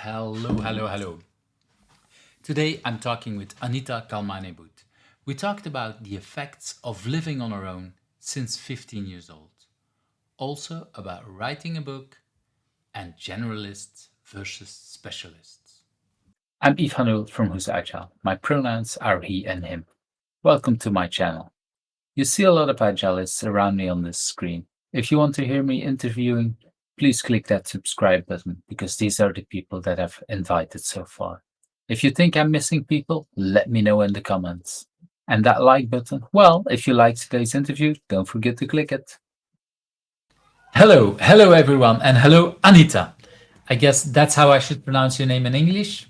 Hello. Today I'm talking with Anita Kalmane-Boot. We talked about the effects of living on our own since 15 years old. Also about writing a book and generalists versus specialists. I'm Yves from Who's Agile. My pronouns are he and him. Welcome to my channel. You see a lot of agilists around me on this screen. If you want to hear me interviewing, please click that subscribe button because these are the people that I've invited so far. If you think I'm missing people, let me know in the comments. And that like button, well, if you liked today's interview, don't forget to click it. Hello everyone, and hello Anita. I guess that's how I should pronounce your name in English.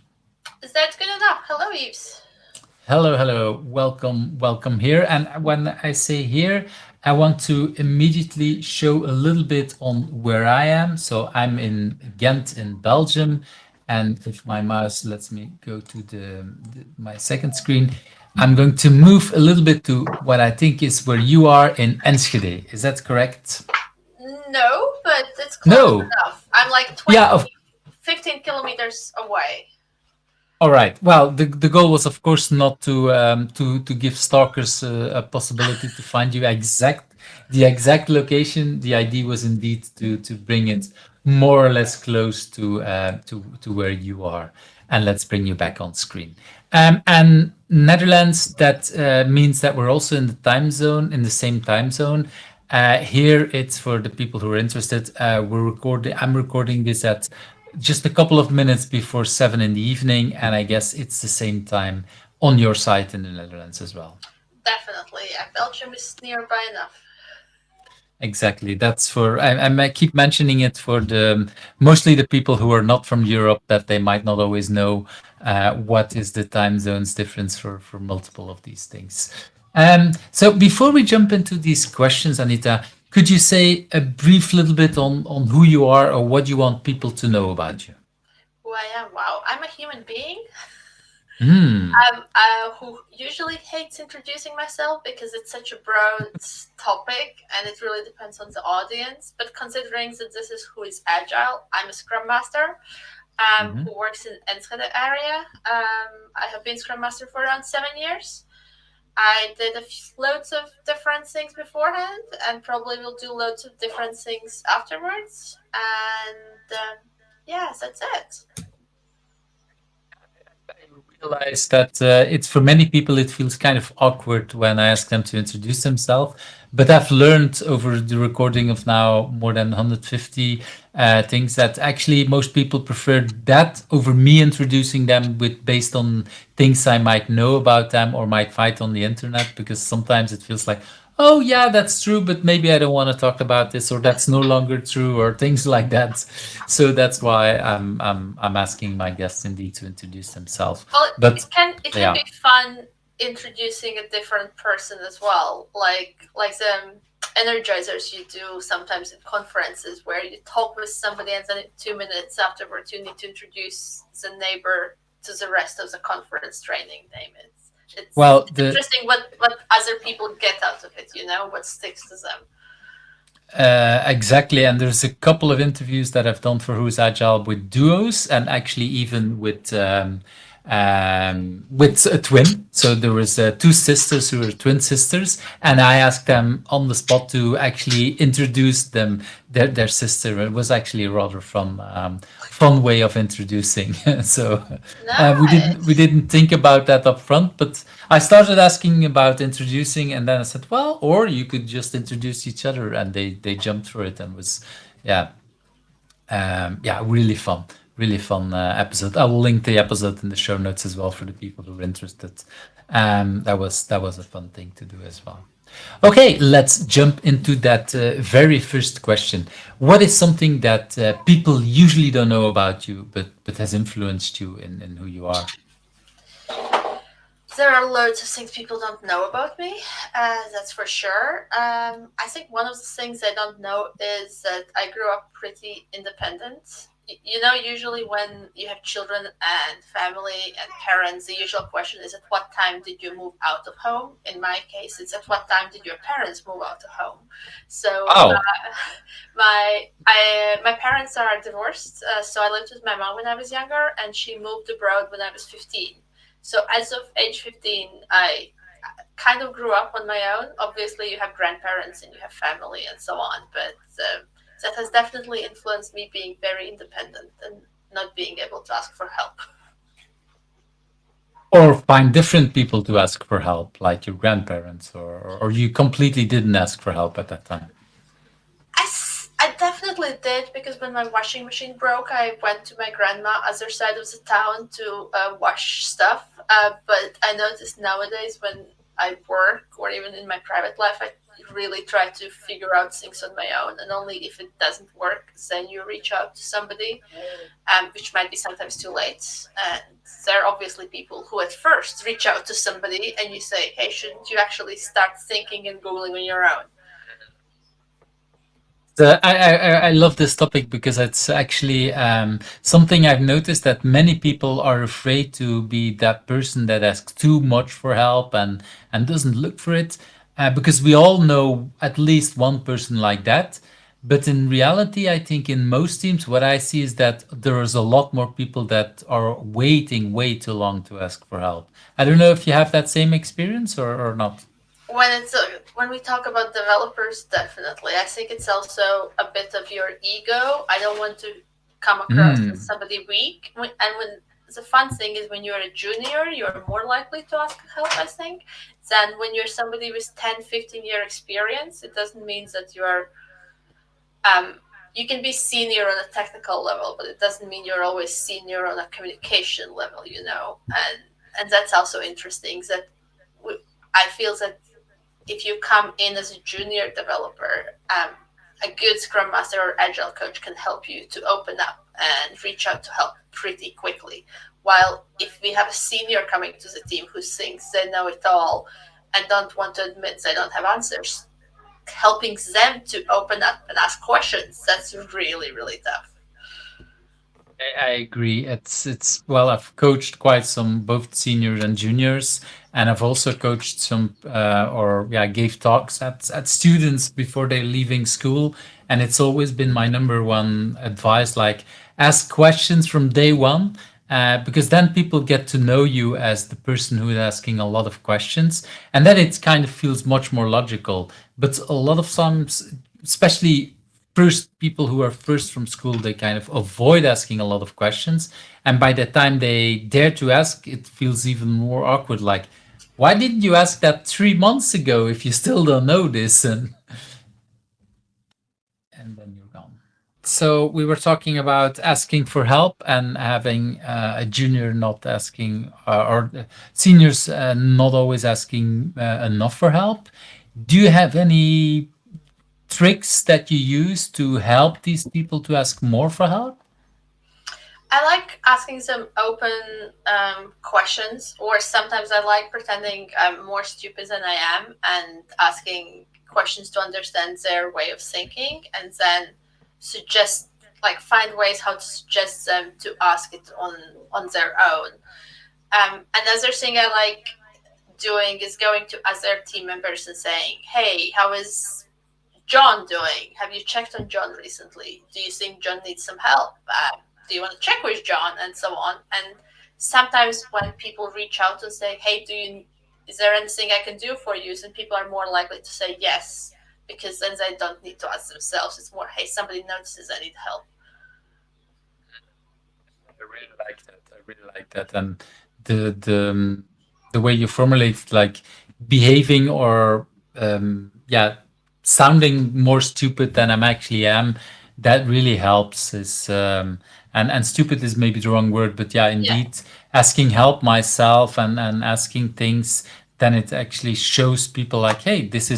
Is that good enough? Hello, Yves. Hello. Welcome here. And when I say here, I want to immediately show a little bit on where I am. So I'm in Ghent in Belgium. And if my mouse lets me go to my second screen, I'm going to move a little bit to what I think is where you are in Enschede. Is that correct? No, but it's close No. enough. I'm like 20, Yeah, 15 kilometers away. all right. Well, the goal was, of course, not to give stalkers a possibility to find the exact location. The idea was indeed to bring it more or less close to where you are, and let's bring you back on screen. And Netherlands, that means that we're also in the same time zone. Here, it's for the people who are interested. I'm recording this at just a couple of minutes before 7 in the evening, and I guess it's the same time on your side in the Netherlands as well. Definitely. Yeah, Belgium is nearby enough. Exactly. That's I keep mentioning it for mostly the people who are not from Europe, that they might not always know what is the time zones difference for multiple of these things. So before we jump into these questions, Anita, could you say a brief little bit on who you are or what you want people to know about you? Who I am? Wow, I'm a human being. Hmm. Who usually hates introducing myself because it's such a broad topic and it really depends on the audience. But considering that this is Who is Agile, I'm a Scrum Master who works in Enschede area. I have been Scrum Master for around 7 years. I did loads of different things beforehand and probably will do loads of different things afterwards. And yes, that's it. I realize that it's for many people it feels kind of awkward when I ask them to introduce themselves. But I've learned over the recording of now more than 150 things that actually most people prefer that over me introducing them with based on things I might know about them or might find on the internet, because sometimes it feels like, oh yeah, that's true, but maybe I don't want to talk about this, or that's no longer true, or things like that. So that's why I'm asking my guests indeed to introduce themselves. Well, But it can yeah, be fun introducing a different person as well, like the energizers you do sometimes in conferences where you talk with somebody and then in 2 minutes afterwards you need to introduce the neighbor to the rest of the conference training name. well, It's interesting what other people get out of it, what sticks to them. exactly. And there's a couple of interviews that I've done for Who's Agile with duos, and actually even with a twin. So there was two sisters who were twin sisters, and I asked them on the spot to actually introduce their sister. It was actually a rather fun way of introducing. So we Nice. didn't think about that up front, but I started asking about introducing, and then I said, well, or you could just introduce each other, and they jumped for it, and was yeah yeah, really fun episode. I will link the episode in the show notes as well for the people who are interested. That was a fun thing to do as well. Okay, let's jump into that very first question. What is something that people usually don't know about you, but has influenced you in who you are? There are loads of things people don't know about me, that's for sure. I think one of the things they don't know is that I grew up pretty independent. Usually when you have children and family and parents, the usual question is, at what time did you move out of home? In my case, it's at what time did your parents move out of home? So Wow. my parents are divorced, so I lived with my mom when I was younger, and she moved abroad when I was 15. So as of age 15, I kind of grew up on my own. Obviously, you have grandparents and you have family and so on, but that has definitely influenced me being very independent and not being able to ask for help. Or find different people to ask for help, like your grandparents, or you completely didn't ask for help at that time. I definitely did, because when my washing machine broke, I went to my grandma other side of the town to wash stuff. But I noticed nowadays when I work or even in my private life, I really try to figure out things on my own, and only if it doesn't work, then you reach out to somebody, which might be sometimes too late. And there are obviously people who at first reach out to somebody and you say, hey, shouldn't you actually start thinking and Googling on your own? I love this topic because it's actually something I've noticed that many people are afraid to be that person that asks too much for help and doesn't look for it, because we all know at least one person like that. But in reality, I think in most teams, what I see is that there is a lot more people that are waiting way too long to ask for help. I don't know if you have that same experience or not. When we talk about developers, definitely I think it's also a bit of your ego. I don't want to come across as Hmm. somebody weak. When the fun thing is, when you're a junior, you're more likely to ask help, I think, than when you're somebody with 10-15 year experience. It doesn't mean that you're you can be senior on a technical level, but it doesn't mean you're always senior on a communication level, and that's also interesting. I feel that if you come in as a junior developer, a good Scrum Master or Agile coach can help you to open up and reach out to help pretty quickly. While if we have a senior coming to the team who thinks they know it all and don't want to admit they don't have answers, helping them to open up and ask questions, that's really, really tough. I agree. It's well, I've coached quite some both seniors and juniors, and I've also coached some or yeah, gave talks at students before they're leaving school, and it's always been my number one advice, like ask questions from day one. Because then people get to know you as the person who is asking a lot of questions, and then it kind of feels much more logical. But a lot of times, especially first people who are first from school, they kind of avoid asking a lot of questions, and by the time they dare to ask, it feels even more awkward, like, why didn't you ask that 3 months ago if you still don't know this? And then you're gone. So we were talking about asking for help and having a junior not asking, or seniors not always asking enough for help. Do you have any tricks that you use to help these people to ask more for help? I like asking some open questions, or sometimes I like pretending I'm more stupid than I am and asking questions to understand their way of thinking, and then suggest, like, find ways how to suggest them to ask it on their own. Another thing I like doing is going to other team members and saying, "Hey, how is John doing? Have you checked on John recently? Do you think John needs some help? Do you want to check with John?" And so on. And sometimes when people reach out and say, "Hey, is there anything I can do for you?" Then people are more likely to say yes, because then they don't need to ask themselves. It's more, "Hey, somebody notices I need help." I really like that. I really like that. And the way you formulate, like behaving or yeah, sounding more stupid than I'm actually am, that really helps. Is and stupid is maybe the wrong word, but yeah, Yeah. indeed, asking help myself and asking things, then it actually shows people like, hey, this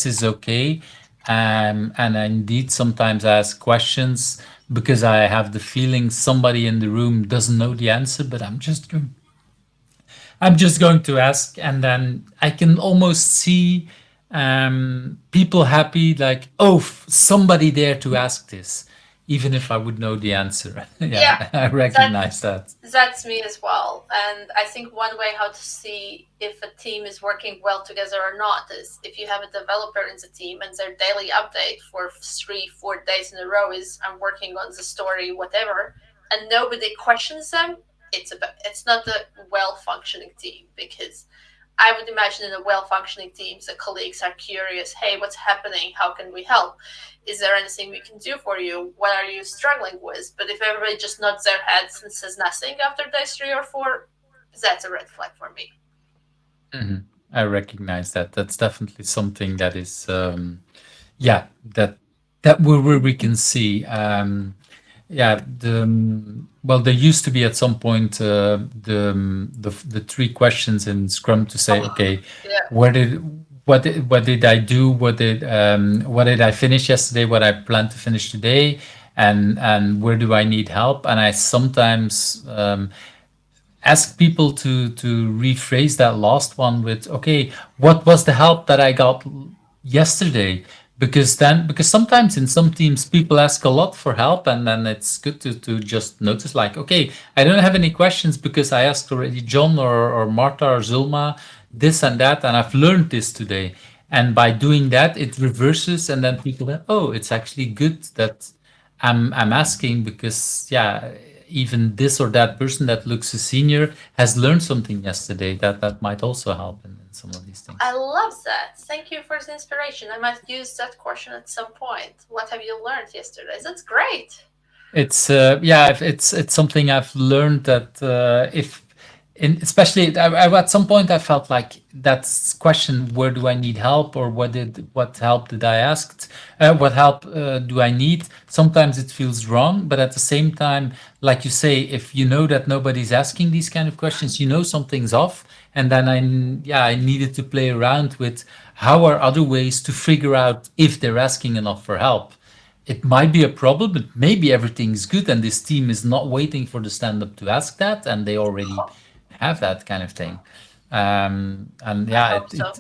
is okay. And I indeed sometimes ask questions because I have the feeling somebody in the room doesn't know the answer, but I'm just going to ask, and then I can almost see people happy, like, oh, somebody there to ask this. even if I would know the answer. Yeah, Yeah, I that's recognize that. that's me as well. And I think one way how to see if a team is working well together or not is if you have a developer in the team and their daily update for 3, 4 days in a row is I'm working on the story, whatever, and nobody questions them. It's not a well functioning team, because I would imagine in a well functioning team, the colleagues are curious, hey, what's happening? How can we help? Is there anything we can do for you? What are you struggling with? But if everybody just nods their heads and says nothing after day 3 or 4, that's a red flag for me. Mhm. I recognize that. That's definitely something that is, yeah, that we can see. Yeah, well, there used to be at some point the three questions in Scrum to say, Oh, okay, yeah. what did I do? What did I finish yesterday? What I plan to finish today? And where do I need help? And I sometimes ask people to rephrase that last one with, okay, what was the help that I got yesterday? Because sometimes in some teams people ask a lot for help, and then it's good to just notice, like, okay, I don't have any questions because I asked already John or Martha or Zulma this and that, and I've learned this today. And by doing that, it reverses, and then people go, oh, it's actually good that I'm asking, because yeah, even this or that person that looks a senior has learned something yesterday that might also help in some of these I things. love that. Thank you for the inspiration. I might use that question at some point. What have you learned yesterday? That's great. It's yeah, it's something I've learned that if in especially at some point I felt like that question, where do I need help, or what help did I ask, what help do I need? Sometimes it feels wrong, but at the same time, like you say, if you know that nobody's asking these kind of questions, you know something's off. And then I needed to play around with how are other ways to figure out if they're asking enough for help. It might be a problem, but maybe everything's good and this team is not waiting for the stand up to ask that, and they already have that kind of thing. And I yeah, hope so.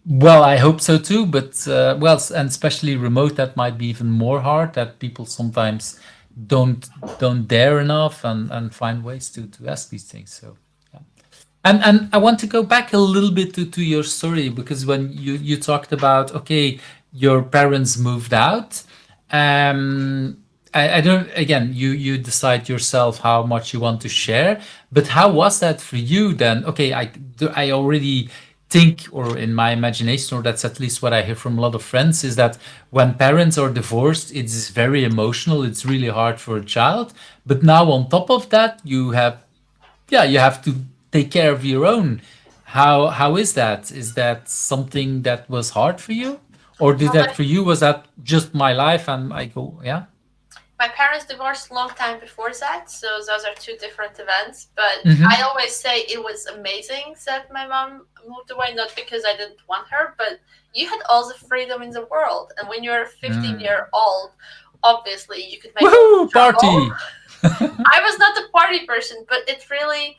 well, I hope so too. But well, and especially remote, that might be even more hard. That people sometimes don't don't dare enough and find ways to ask these things. So and I want to go back a little bit to your story, because when you talked about, okay, your parents moved out, I don't, again, you decide yourself how much you want to share, but how was that for you then? Okay, I already think, or in my imagination, or that's at least what I hear from a lot of friends, is that when parents are divorced, it's very emotional, it's really hard for a child. But now on top of that, you have, yeah, you have to take care of your own. How is that? Is that something that was hard for you, or did Well, that for you, was that just my life and I go, yeah? my parents divorced a long time before that, so those are two different events. But I Mm-hmm. always say it was amazing that my mom moved away, not because I didn't want her, but you had all the freedom in the world. And when you're 15-year-old, obviously you could make a lot of Woohoo, trouble. party. I was not a party person, but it really,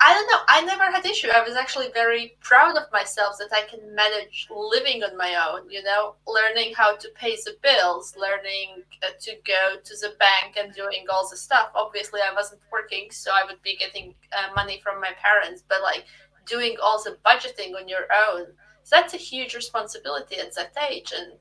I don't know. I never had issue. I was actually very proud of myself that I can manage living on my own. Learning how to pay the bills, learning to go to the bank and doing all the stuff. Obviously, I wasn't working, so I would be getting money from my parents. But like doing all the budgeting on your own, that's a huge responsibility at that age, and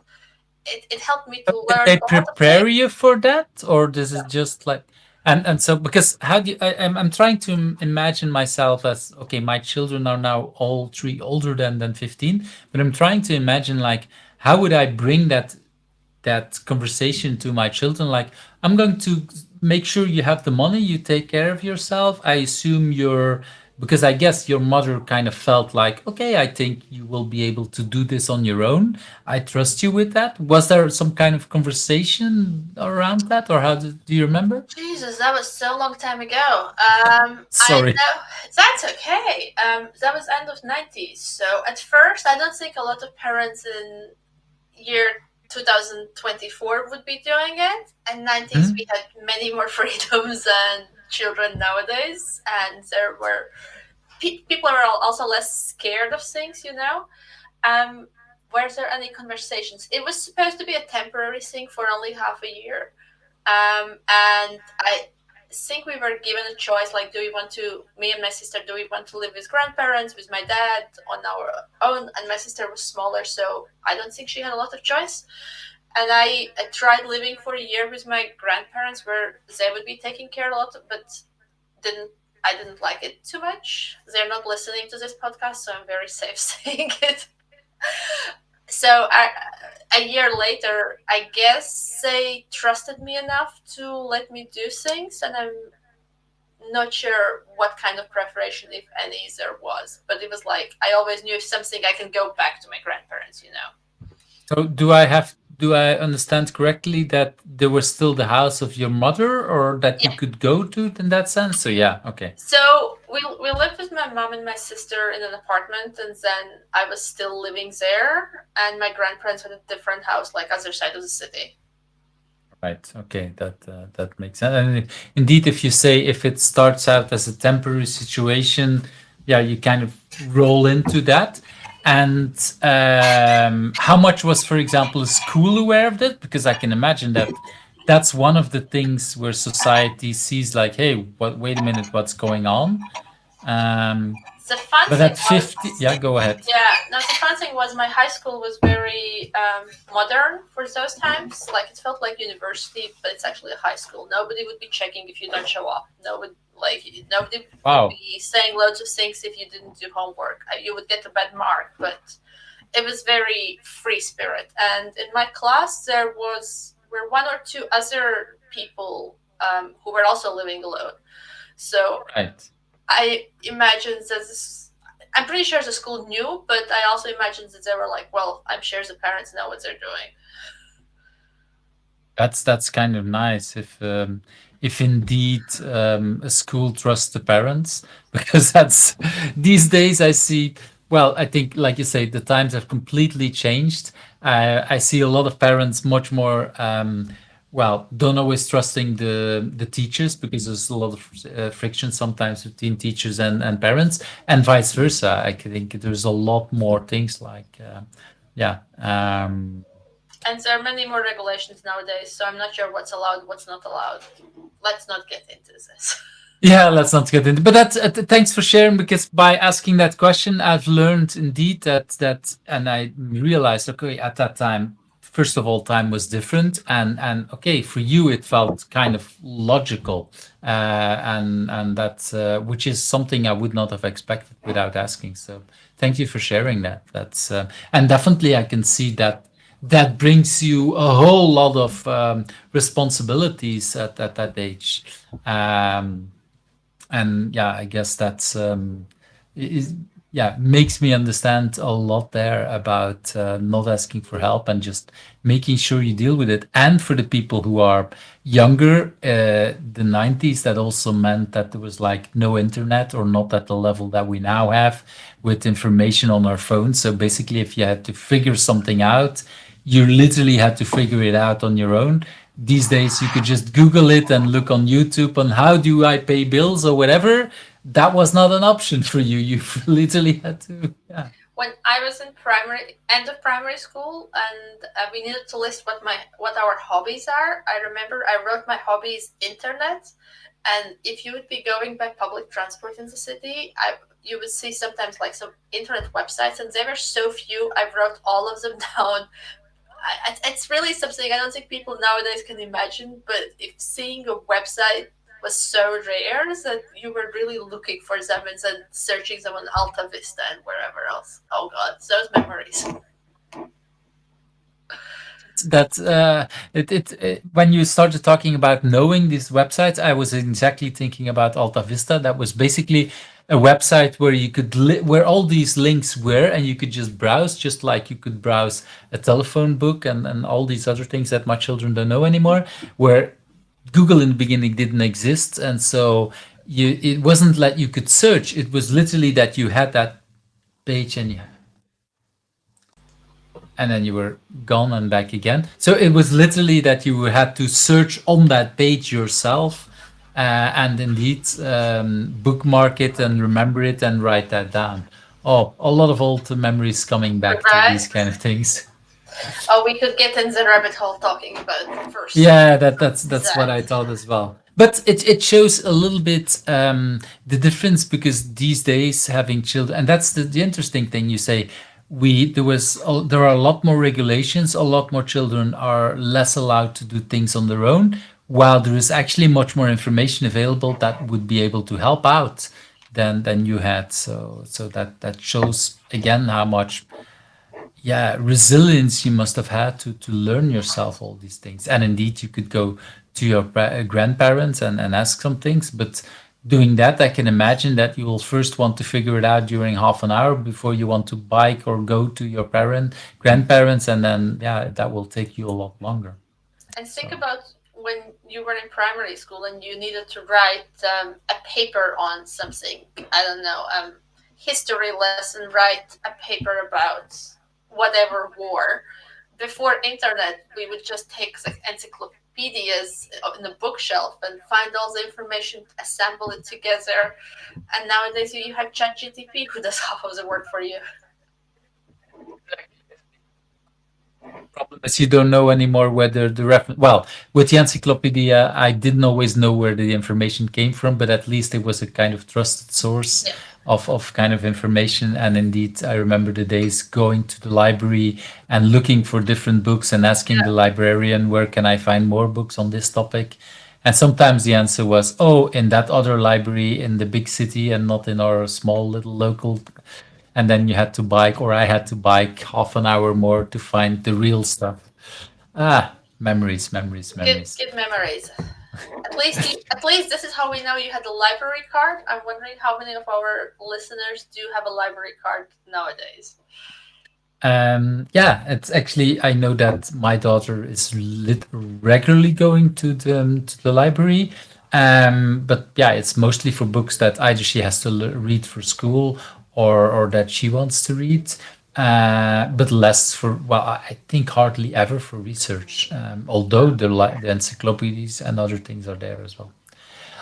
it helped me to Did learn they a lot of things. prepare you for that, or this is just like, and so, because how do you, I'm trying to imagine myself as, okay, my children are now all three older than 15, but I'm trying to imagine, like, how would I bring that conversation to my children, like, I'm going to make sure you have the money, you take care of yourself. I assume you're, because I guess your mother kind of felt like, okay, I think you will be able to do this on your own, I trust you with that. Was there some kind of conversation around that, or do you remember? Jesus, that was so long time ago. I Sorry. know that's okay. That was end of 90s. So at first, I don't think a lot of parents in year 2024 would be doing it. In 90s, we Mhm. had many more freedoms than children nowadays, and there were people were also less scared of things. Um, were there any conversations? It was supposed to be a temporary thing for only half a year. And I think we were given a choice, like, do we want to, me and my sister, do we want to live with grandparents, with my dad, on our own? And my sister was smaller, so I don't think she had a lot of choice. And I tried living for a year with my grandparents, where they would be taking care a lot, but didn't I didn't like it too much. They're not listening to this podcast, so I'm very safe saying it. So a year later, I guess they trusted me enough to let me do things, and I'm not sure what kind of preparation, if any, there was. But it was like I always knew if something, I can go back to my grandparents, you know. So do I understand correctly that there was still the house of your mother, or that you Yeah. could go to it in that sense? So yeah, okay. So we lived with my mom and my sister in an apartment, and then I was still living there, and my grandparents had a different house, like other side of the city. Right. Okay. That makes sense. And indeed, if you say if it starts out as a temporary situation, yeah, you kind of roll into that. And how much was, for example, school aware of that? Because I can imagine that that's one of the things where society sees like, hey, what? Wait a minute, what's going on? Um, The fun but thing at was, 50, yeah, go ahead. yeah, no, the fun thing was my high school was very modern for those times. Like, it felt like university, but it's actually a high school. Nobody would be checking if you don't show up. Nobody would Wow. be saying loads of things if you didn't do homework. You would get a bad mark, but it was very free spirit. And in my class, were one or two other people who were also living alone. So Right. I imagine that I'm pretty sure the school knew, but I also imagine that they were like, well, I'm sure the parents know what they're doing. That's kind of nice if indeed a school trusts the parents because that's these days I see. Well, I think, like you say, the times have completely changed. I see a lot of parents much more well, don't always trusting the teachers because there's a lot of friction sometimes between teachers and parents, and vice versa. I think there's a lot more things like yeah. And there are many more regulations nowadays, so I'm not sure what's allowed, what's not allowed. Let's not get into this. Yeah, let's not get into. But that's thanks for sharing because by asking that question, I've learned indeed and I realized okay at that time. First of all, time was different, and okay for you it felt kind of logical, and that's which is something I would not have expected without asking. So thank you for sharing that. That's and definitely I can see that that brings you a whole lot of responsibilities at that age. Um, and yeah, I guess that's is, yeah, makes me understand a lot there about not asking for help and just making sure you deal with it. And for the people who are younger, the 90s, that also meant that there was like no internet or not at the level that we now have with information on our phones. So basically, if you had to figure something out, you literally had to figure it out on your own. These days, you could just Google it and look on YouTube on how do I pay bills or whatever. That was not an option for you. You literally had to, yeah. When I was in end of primary school, and we needed to list what our hobbies are, I remember I wrote my hobbies internet. And if you would be going by public transport in the city, you would see sometimes like some internet websites, and there were so few. I wrote all of them down. It's really something I don't think people nowadays can imagine. But if seeing a website was so rare that you were really looking for them and then searching them on Alta Vista and wherever else. Oh God, those memories. That when you started talking about knowing these websites, I was exactly thinking about Alta Vista. That was basically a website where you could where all these links were, and you could just browse, just like you could browse a telephone book and all these other things that my children don't know anymore. Where Google in the beginning didn't exist, and so it wasn't like you could search. It was literally that you had that page and then you were gone and back again. So it was literally that you had to search on that page yourself, and indeed bookmark it and remember it and write that down. Oh, a lot of old memories coming back to Right? these kind of things. Oh, we could get in the rabbit hole talking about first. Yeah, that's what That. I thought as well. But it shows a little bit the difference because these days having children, and that's the interesting thing you say. There are a lot more regulations. A lot more children are less allowed to do things on their own, while there is actually much more information available that would be able to help out than you had. So that shows again how much resilience you must have had to learn yourself all these things. And indeed, you could go to your grandparents and ask some things. But doing that, I can imagine that you will first want to figure it out during half an hour before you want to bike or go to your grandparents. And then, yeah, that will take you a lot longer. And think So, about when you were in primary school and you needed to write a paper on something. I don't know, history lesson. Write a paper about whatever war. Before internet, we would just take like encyclopedias in the bookshelf and find all the information, assemble it together. And nowadays, you have ChatGTP who does half of the work for you. problem is you don't know anymore whether the reference. Well, with the encyclopedia, I didn't always know where the information came from, but at least it was a kind of trusted source Yeah. of kind of information. And indeed, I remember the days going to the library and looking for different books and asking the librarian, where can I find more books on this topic? And sometimes the answer was, oh, in that other library in the big city and not in our small little local. And then you had to bike, or I had to bike half an hour more to find the real stuff. Ah, memories, memories, Good, memories. good memories. At least this is how we know you had a library card. I'm wondering how many of our listeners do have a library card nowadays. Yeah, it's actually, I know that my daughter is regularly going to the library. But yeah, it's mostly for books that either she has to read for school or that she wants to read. But less for, well, I think hardly ever for research, although the encyclopedias and other things are there as well.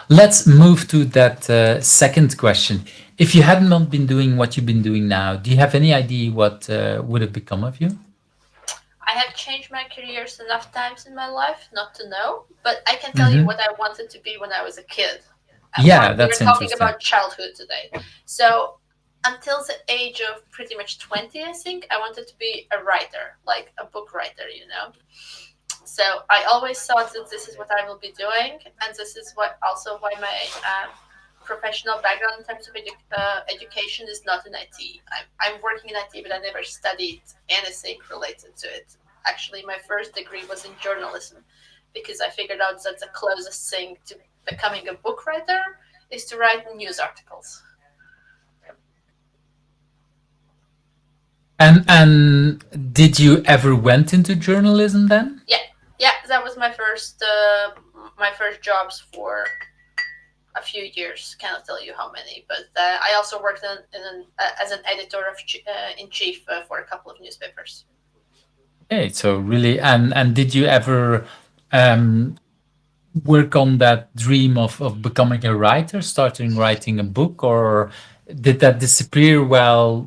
Let's move to that second question. If you hadn't not been doing what you've been doing now, do you have any idea what would have become of you? I have changed my careers enough times in my life not to know, but I can tell you Hmm. what I wanted to be when I was a kid. Yeah, We were that's talking interesting. about childhood today. So, until the age of pretty much 20, I think, I wanted to be a writer, like a book writer, you know. So, I always thought that this is what I will be doing, and this is what also why my professional background in terms of education is not in IT. I'm working in IT, but I never studied anything related to it. Actually, my first degree was in journalism because I figured out that the closest thing to becoming a book writer is to write news articles. And did you ever went into journalism then? Yeah, yeah, that was my first jobs for a few years. Cannot tell you how many, but I also worked as an editor in chief for a couple of newspapers. Okay, so really, and did you ever um, work on that dream of becoming a writer, starting writing a book, or did that disappear while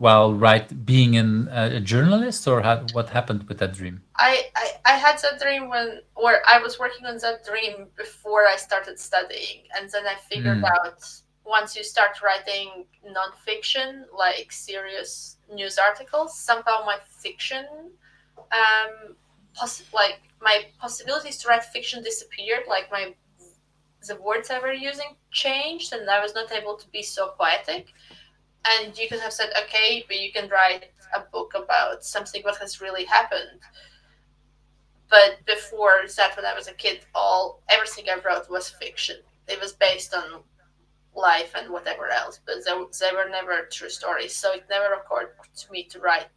being a journalist, or what happened with that dream? I had that dream where I was working on that dream before I started studying, and then I figured Mm. out once you start writing nonfiction, like serious news articles, somehow my fiction, like my possibilities to write fiction disappeared. Like the words I were using changed, and I was not able to be so poetic. And you could have said, okay, but you can write a book about something what has really happened. But before that, when I was a kid, all everything I wrote was fiction. It was based on life and whatever else, but they were never true stories. So it never occurred to me to write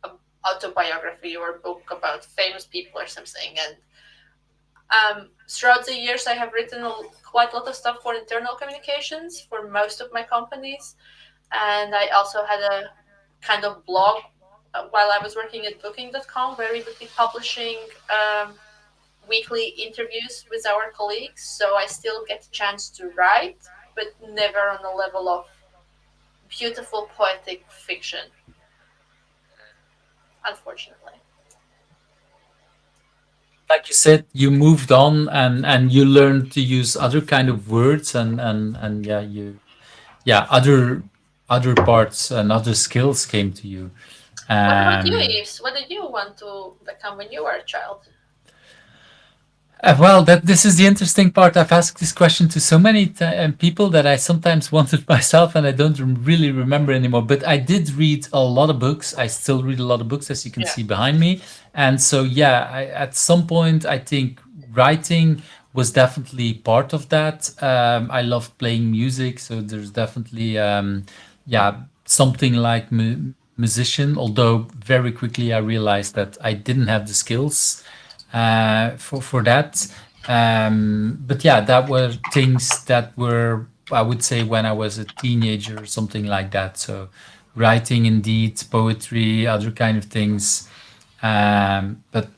an autobiography or a book about famous people or something. And throughout the years, I have written quite a lot of stuff for internal communications for most of my companies, and I also had a kind of blog while I was working at Booking.com, where we would be publishing weekly interviews with our colleagues. So I still get a chance to write, but never on the level of beautiful poetic fiction, unfortunately. Like you said, you moved on and you learned to use other kind of words and yeah, you yeah, other parts and other skills came to you. What about you, Um, Yves? What did you want to become when you were a child? well, that this is the interesting part. I've asked this question to so many people that I sometimes wanted myself, and I don't really remember anymore. But I did read a lot of books. I still read a lot of books, as you can Yeah. see behind me. And so, yeah, at some point, I think writing was definitely part of that. I love playing music, so there's definitely, yeah, something like musician. Although very quickly I realized that I didn't have the skills for that. But yeah, that were things that were, I would say, when I was a teenager or something like that. So writing, indeed, poetry, other kind of things. But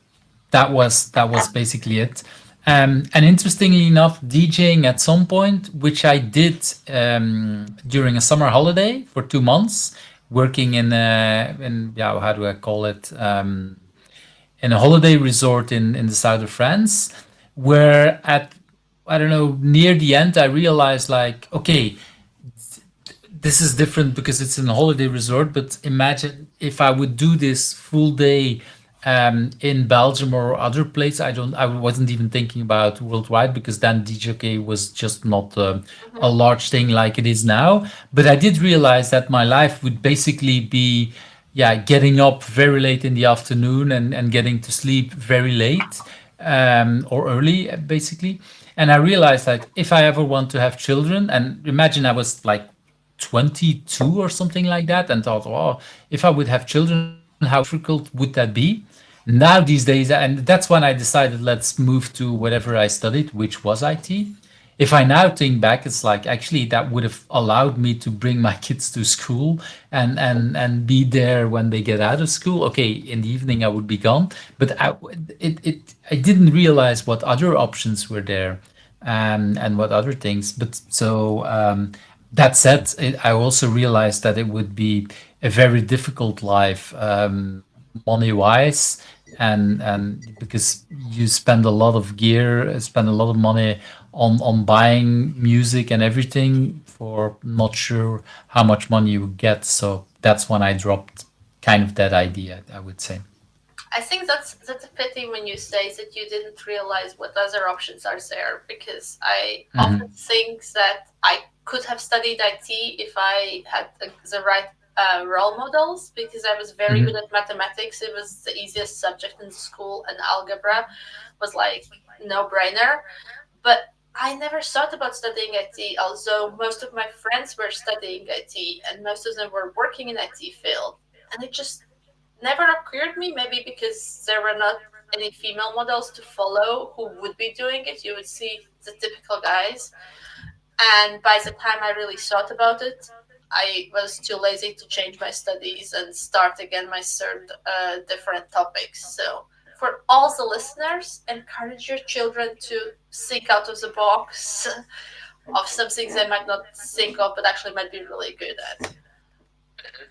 that was basically it. And interestingly enough, DJing at some point, which I did during a summer holiday for 2 months, working in yeah, how do I call it? In a holiday resort in the south of France, where at, I don't know, near the end I realized, like, okay, this is different because it's in a holiday resort. But imagine if I would do this full day in Belgium or other place. I wasn't even thinking about worldwide because then DJK was just not a Hmm. large thing like it is now. But I did realize that my life would basically be, yeah, getting up very late in the afternoon and getting to sleep very late or early, basically. And I realized that if I ever want to have children, and imagine I was like 22 or something like that, and thought, oh, if I would have children, how difficult would that be? Now these days, and that's when I decided, let's move to whatever I studied, which was IT. If I now think back, it's like actually that would have allowed me to bring my kids to school and be there when they get out of school. Okay, in the evening I would be gone, but I didn't realize what other options were there, and what other things. But so that said, I also realized that it would be a very difficult life, money wise, and because you spend a lot of gear, spend a lot of money on buying music and everything for not sure how much money you would get. So that's when I dropped kind of that idea, I would say. I think that's a pity when you say that you didn't realize what other options are there, because I often Hmm. think that I could have studied IT if I had the right role models, because I was very good Hmm. at mathematics. It was the easiest subject in school, and algebra was like no brainer. But I never thought about studying IT, although most of my friends were studying IT and most of them were working in IT field. And it just never occurred me, maybe because there were not any female models to follow who would be doing it. You would see the typical guys. And by the time I really thought about it, I was too lazy to change my studies and start again my third different topics. So, for all the listeners, encourage your children to think out of the box of some things they might not think of, but actually might be really good at.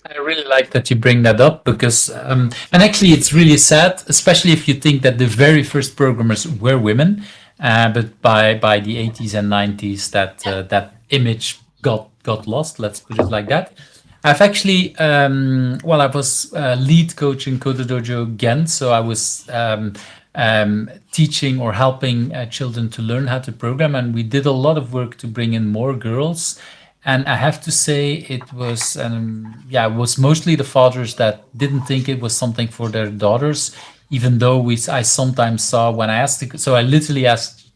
I really like that you bring that up because, and actually, it's really sad, especially if you think that the very first programmers were women, but by the 80s and 90s, that Yeah. that image got lost. Let's put it like that. I've actually, well, I was lead coach in Coder Dojo Ghent, so I was teaching or helping children to learn how to program, and we did a lot of work to bring in more girls. And I have to say, it was, yeah, it was mostly the fathers that didn't think it was something for their daughters, even though I sometimes saw when I asked, so I literally asked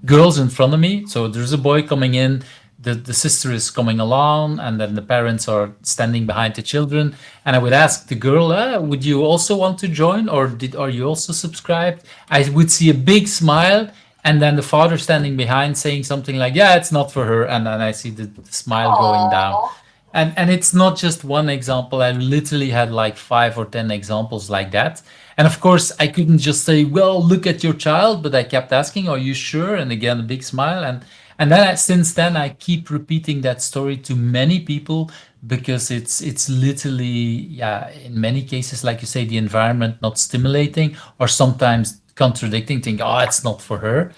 girls in front of me. So there's a boy coming in, the sister is coming along, and then the parents are standing behind the children. And I would ask the girl, would you also want to join, or are you also subscribed? I would see a big smile, and then the father standing behind saying something like, yeah, it's not for her. And then I see the smile going down. Aww. And it's not just one example. I literally had like 5 or 10 examples like that. And of course, I couldn't just say, well, look at your child, but I kept asking, are you sure? And again, a big smile. And And then since then, I keep repeating that story to many people because it's literally, yeah, in many cases, like you say, the environment not stimulating or sometimes contradicting, think, oh, it's not for her,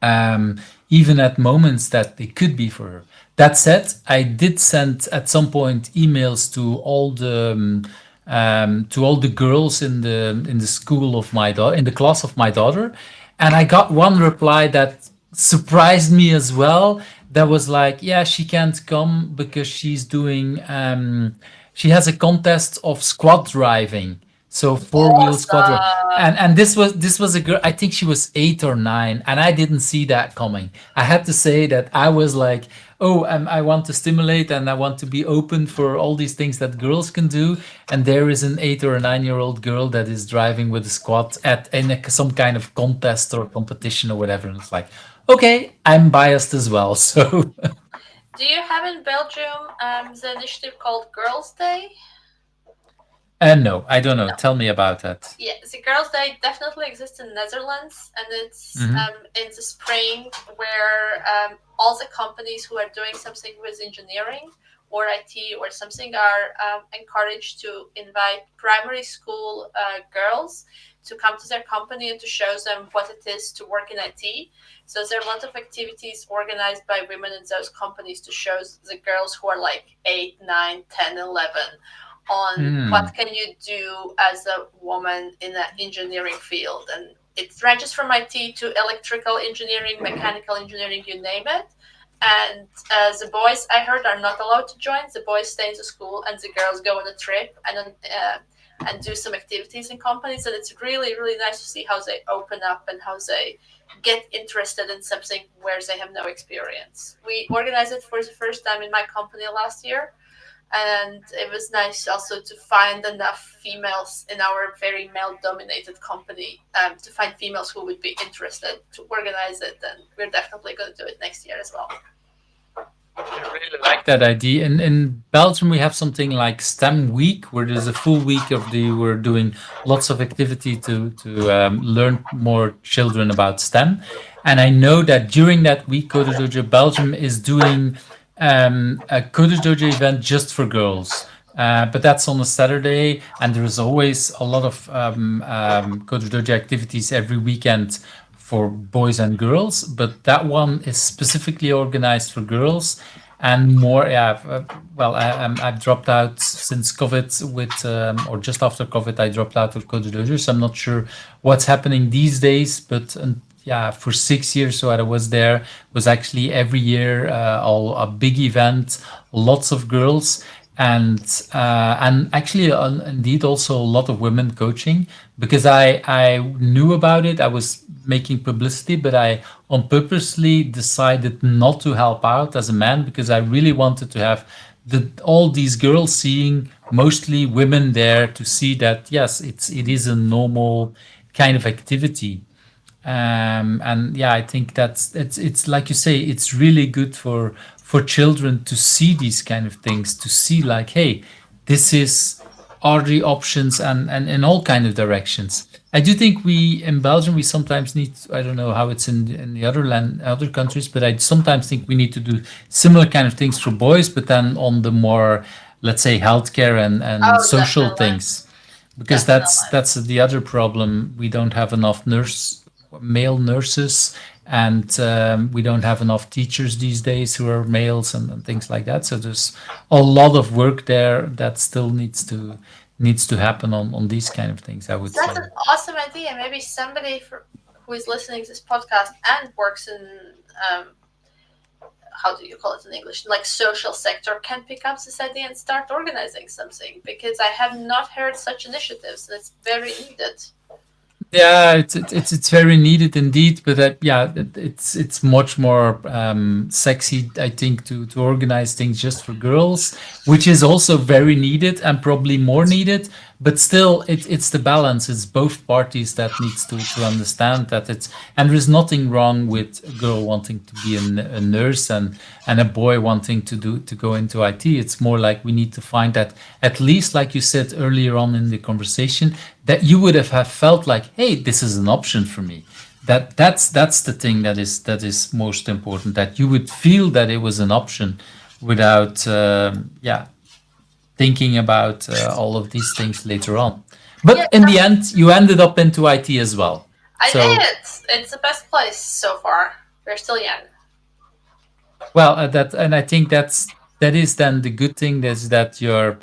um, even at moments that they could be for her. That said, I did send at some point emails to all the girls in the school of my daughter, in the class of my daughter, and I got one reply that surprised me as well. That was like, yeah, she can't come because she has a contest of squad driving. So four-wheel squad drive. Awesome. And this was a girl, I think she was 8 or 9, and I didn't see that coming. I had to say that I was like, oh, I want to stimulate and I want to be open for all these things that girls can do. And there is an 8 or 9 year old girl that is driving with a squad some kind of contest or competition or whatever. And it's like, okay, I'm biased as well. So Do you have in Belgium the initiative called Girls' Day? no, I don't know. No. Tell me about that. Yeah, the Girls' Day definitely exists in Netherlands, and it's Hmm. in the spring where all the companies who are doing something with engineering or IT or something are encouraged to invite primary school girls to come to their company and to show them what it is to work in IT. So there are a lot of activities organized by women in those companies to show the girls who are like 8, 9, 10, 11 on what Mm. can you do as a woman in the engineering field. And it ranges from IT to electrical engineering, mechanical engineering, you name it. And the boys, I heard, are not allowed to join. The boys stay in the school and the girls go on a trip and do some activities in companies. And it's really, really nice to see how they open up and how they get interested in something where they have no experience. We organized it for the first time in my company last year, and it was nice also to find enough females in our very male dominated company, to find females who would be interested to organize it, and we're definitely going to do it next year as well. I really like that idea. In Belgium, we have something like STEM Week, where there's a full week we're doing lots of activity to learn more children about STEM. And I know that during that week, Code Dojo Belgium is doing a Code Dojo event just for girls. But that's on a Saturday, and there is always a lot of Code Dojo activities every weekend for boys and girls, but that one is specifically organized for girls and more. Yeah, well, I've dropped out since COVID or just after COVID, I dropped out of Code Dojo, so I'm not sure what's happening these days, but yeah, for 6 years, so I was there, was actually every year all a big event, lots of girls. And actually indeed also a lot of women coaching, because I knew about it. I was making publicity, but I on purposely decided not to help out as a man, because I really wanted to have all these girls seeing mostly women there, to see that yes, it is a normal kind of activity. And yeah, I think it's like you say, it's really good for children to see these kind of things, to see like, hey, this is are the options, and in all kind of directions. I do think we in Belgium we sometimes need, I don't know how it's in the other countries, but I sometimes think we need to do similar kind of things for boys, but then on the more, let's say, healthcare and Oh, social definitely. things, because Definitely. that's the other problem. We don't have enough male nurses, and we don't have enough teachers these days who are males, and things like that. So there's a lot of work there that still needs to happen on these kind of things, I would That's say. an awesome idea. Maybe somebody who is listening to this podcast and works in um, how do you call it in English, like social sector, can pick up this idea and start organizing something, because I have not heard such initiatives and it's very needed. Yeah, it's very needed indeed, but yeah, it's much more sexy, I think, to organize things just for girls, which is also very needed and probably more needed. But still, it's the balance. It's both parties that needs to understand that it's, and there is nothing wrong with a girl wanting to be a nurse, and a boy wanting to go into IT. It's more like we need to find that, at least like you said earlier on in the conversation, that you would have felt like, hey, this is an option for me. That's the thing that is most important, that you would feel that it was an option without thinking about all of these things later on. Yeah, But in the end, you ended up into IT as well. I So, did. It's the best place so far. We're still young. well, and I think that is then the good thing is that you're,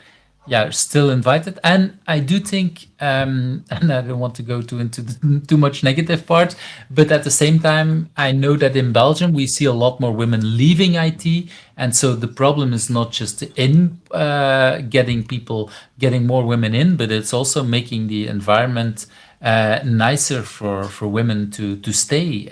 still invited. And I do think, and I don't want to go into too much negative part, but at the same time, I know that in Belgium we see a lot more women leaving IT, and so the problem is not just in getting more women in, but it's also making the environment nicer for women to stay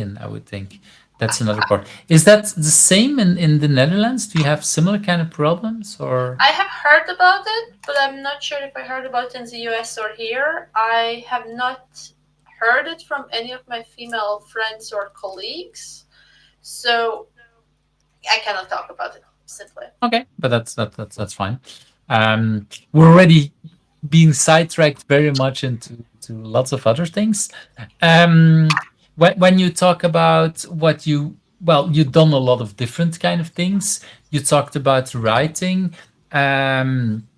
in. I would think. That's another part. Is that the same in the Netherlands? Do you have similar kind of problems or? I have heard about it, but I'm not sure if I heard about it in the US or here. I have not heard it from any of my female friends or colleagues, so I cannot talk about it simply. Okay, but that's fine. We're already being sidetracked very much into to lots of other things. When you talk about what you've done a lot of different kind of things. You talked about writing. Um,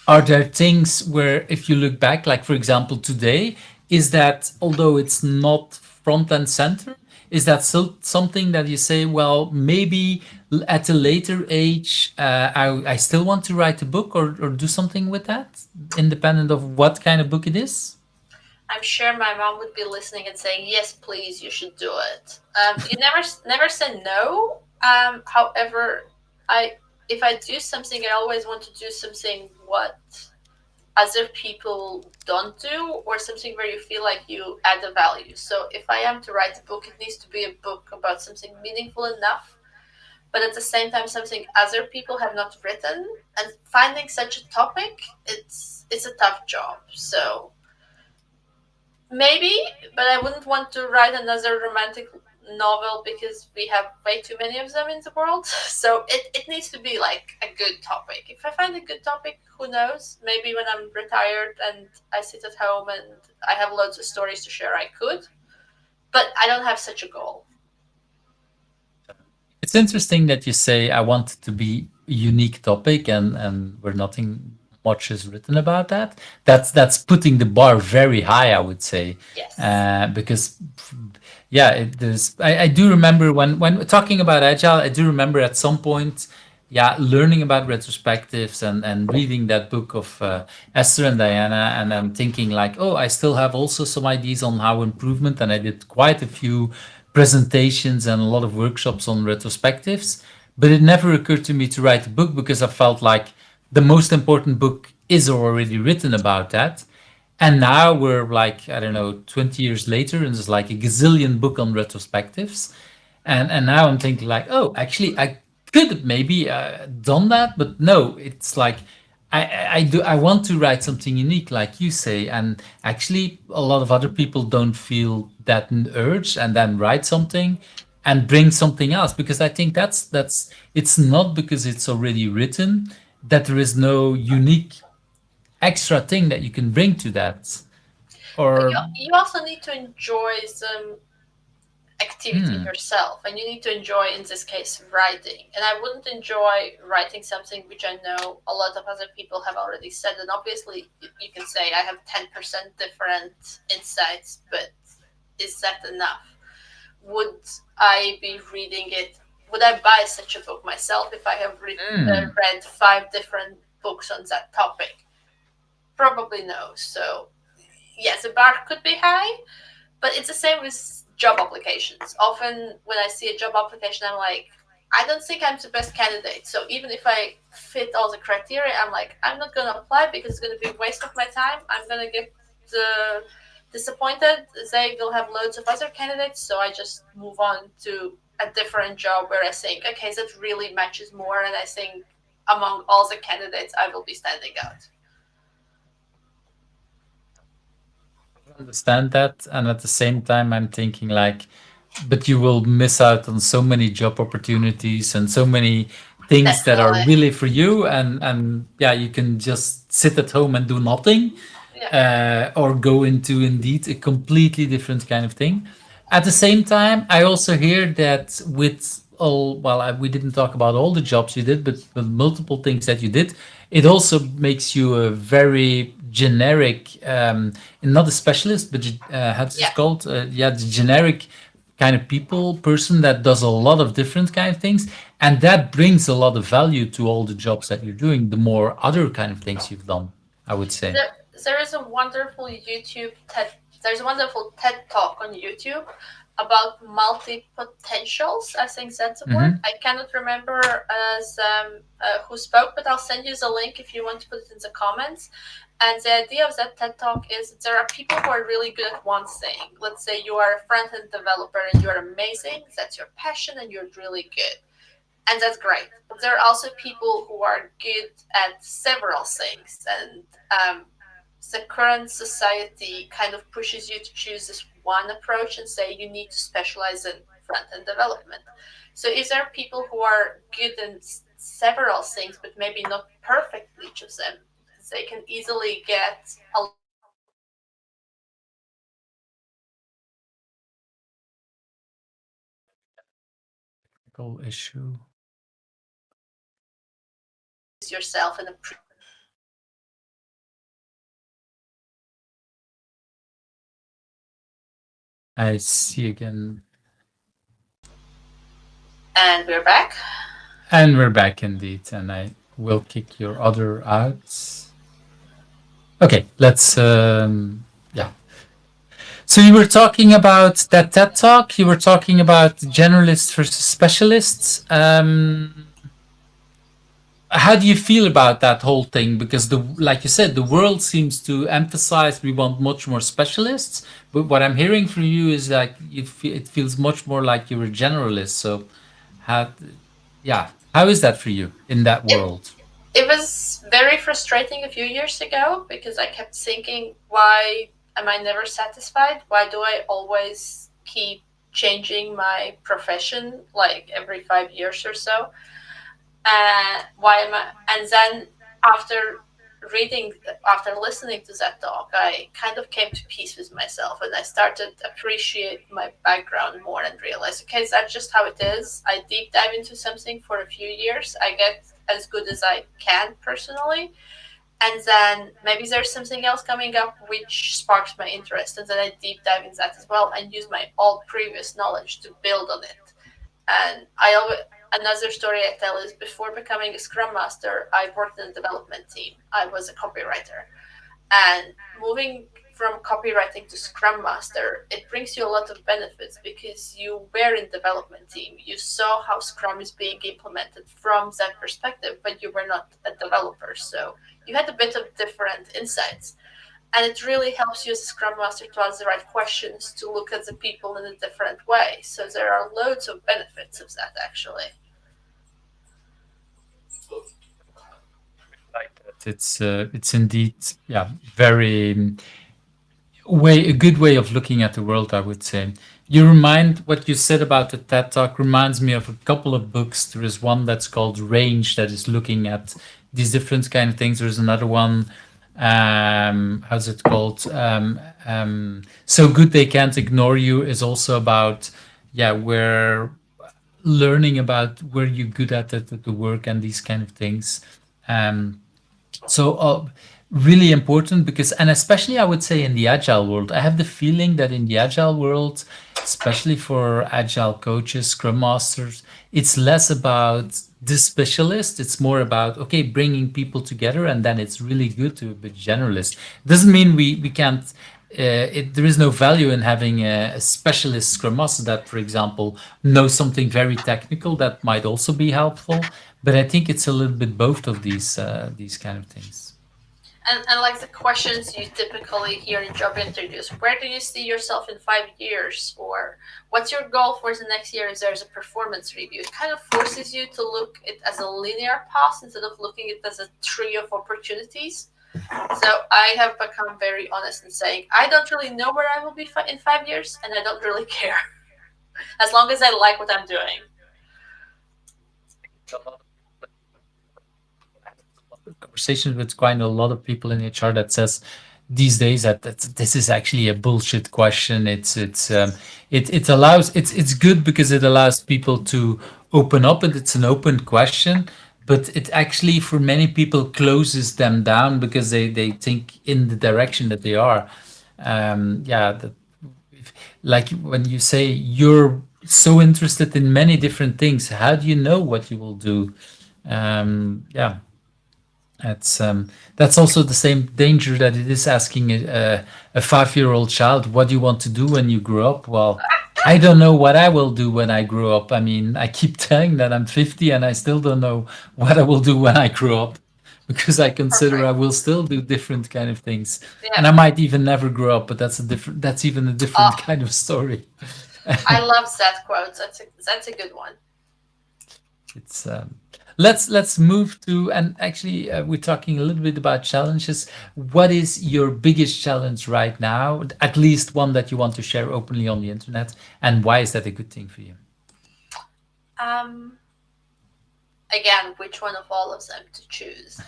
Are there things where, if you look back, like for example today, is that although it's not front and center, is that still something that you say, well, maybe at a later age, I still want to write a book or do something with that, independent of what kind of book it is? I'm sure my mom would be listening and saying, "Yes, please, you should do it." You never say no. However, I if I do something, I always want to do something what other people don't do, or something where you feel like you add a value. So if I am to write a book, it needs to be a book about something meaningful enough, but at the same time something other people have not written. And finding such a topic, it's a tough job. So maybe, but I wouldn't want to write another romantic novel because we have way too many of them in the world. So it needs to be like a good topic. If I find a good topic, who knows? Maybe when I'm retired and I sit at home and I have loads of stories to share, I could. But I don't have such a goal. It's interesting that you say I want it to be a unique topic and where nothing much is written about that. That's putting the bar very high, I would say, Yes. because there's. I do remember when talking about agile. I do remember at some point, learning about retrospectives and reading that book of Esther and Diana, and I'm thinking like, oh, I still have also some ideas on how improvement, and I did quite a few presentations and a lot of workshops on retrospectives, but it never occurred to me to write a book because I felt like the most important book is already written about that. And now we're like, I don't know, 20 years later, and there's like a gazillion book on retrospectives. And now I'm thinking like, oh, actually, I could have maybe done that, but no, it's like I want to write something unique, like you say, and actually a lot of other people don't feel that urge, and then write something and bring something else, because I think that's it's not because it's already written that there is no unique extra thing that you can bring to that, But or you also need to enjoy some activity yourself, and you need to enjoy, in this case, writing. And I wouldn't enjoy writing something which I know a lot of other people have already said. And obviously you can say I have 10% different insights, but is that enough? Would I be reading it? Would I buy such a book myself if I have read 5 different books on that topic? Probably no. So yes, the bar could be high, but it's the same with job applications. Often when I see a job application, I'm like, I don't think I'm the best candidate. So even if I fit all the criteria, I'm like, I'm not going to apply because it's going to be a waste of my time. I'm going to get disappointed. They will have loads of other candidates. So I just move on to a different job where I think, okay, that really matches more. And I think among all the candidates, I will be standing out. understand that, and at the same time I'm thinking like, but you will miss out on so many job opportunities and so many things that are Definitely. really for you, and you can just sit at home and do nothing. Yeah. or go into indeed a completely different kind of thing. At the same time, I also hear that with all, well, we didn't talk about all the jobs you did, but the multiple things that you did, it also makes you a very generic, not a specialist, but how's this Yeah. called? Yeah, the generic kind of person that does a lot of different kind of things, and that brings a lot of value to all the jobs that you're doing. The more other kind of things you've done, I would say. There, there is a wonderful YouTube TED. There's a wonderful TED talk on YouTube about multi potentials. I think that's a word. Hmm. I cannot remember as who spoke, but I'll send you the link if you want to put it in the comments. And the idea of that TED talk is there are people who are really good at one thing. Let's say you are a front end developer and you're amazing. That's your passion and you're really good. And that's great. But there are also people who are good at several things, and the current society kind of pushes you to choose this one approach and say you need to specialize in front end development. So, if there are people who are good in several things, but maybe not perfect in each of them, they can easily get a lot of experience and knowledge Technical issue. use yourself in a I see again. and we're back. And we're back indeed. And I will kick your other out. Okay, let's, yeah. So you were talking about that TED talk. You were talking about generalists versus specialists. How do you feel about that whole thing? Because like you said, the world seems to emphasize we want much more specialists. But what I'm hearing from you is like it feels much more like you're a generalist. So how, yeah, how is that for you in that It world? it was very frustrating a few years ago because I kept thinking, why am I never satisfied? Why do I always keep changing my profession like every 5 years or so? Why am I? And then after after listening to that talk, I kind of came to peace with myself and I started to appreciate my background more and realize, okay, that's just how it is. I deep dive into something for a few years. I get as good as I can personally, and then maybe there's something else coming up which sparks my interest, and then I deep dive in that as well and use my all previous knowledge to build on it. And I always another story I tell is before becoming a scrum master, I worked in a development team. I was a copywriter, and moving from copywriting to scrum master, it brings you a lot of benefits because you were in development team. You saw how scrum is being implemented from that perspective, but you were not a developer, so you had a bit of different insights. And it really helps you as a scrum master to ask the right questions, to look at the people in a different way. So there are loads of benefits of that actually. Like that. It's indeed, yeah, very way a good way of looking at the world, I would say. You remind what you said about the TED Talk reminds me of a couple of books. There is one that's called Range that is looking at these different kind of things. There's another one, how's it called? So Good They Can't Ignore You is also about, yeah, where learning about where you're good at the work and these kind of things. Um, so really important because, and especially I would say in the agile world, I have the feeling that in the agile world, especially for agile coaches, scrum masters, it's less about the specialist. It's more about, okay, bringing people together, and then it's really good to be generalist. Doesn't mean we can't. There is no value in having a specialist scrum master that, for example, knows something very technical that might also be helpful. But I think it's a little bit both of these kind of things. And like the questions you typically hear in job interviews, where do you see yourself in 5 years? Or what's your goal for the next year if there's a performance review? It kind of forces you to look it as a linear path instead of looking at it as a tree of opportunities. So I have become very honest in saying I don't really know where I will be in 5 years, and I don't really care as long as I like what I'm doing. Conversations with quite a lot of people in HR that says these days that this is actually a bullshit question. It allows it's good because it allows people to open up, and it's an open question, but it actually for many people closes them down because they think in the direction that they are. Yeah, that like when you say you're so interested in many different things, how do you know what you will do? Yeah, that's also the same danger that it is asking a 5-year-old child, what do you want to do when you grow up? Well, I don't know what I will do when I grow up. I mean, I keep telling that I'm 50 and I still don't know what I will do when I grow up because I consider I Perfect. will still do different kind of things. Yeah. And I might even never grow up, but that's even a different Oh, kind of story. I love that quote. That's a good one. It's let's move to, and actually we're talking a little bit about challenges. What is your biggest challenge right now? At least one that you want to share openly on the internet, and why is that a good thing for you? Um, Again, which one of all of them to choose?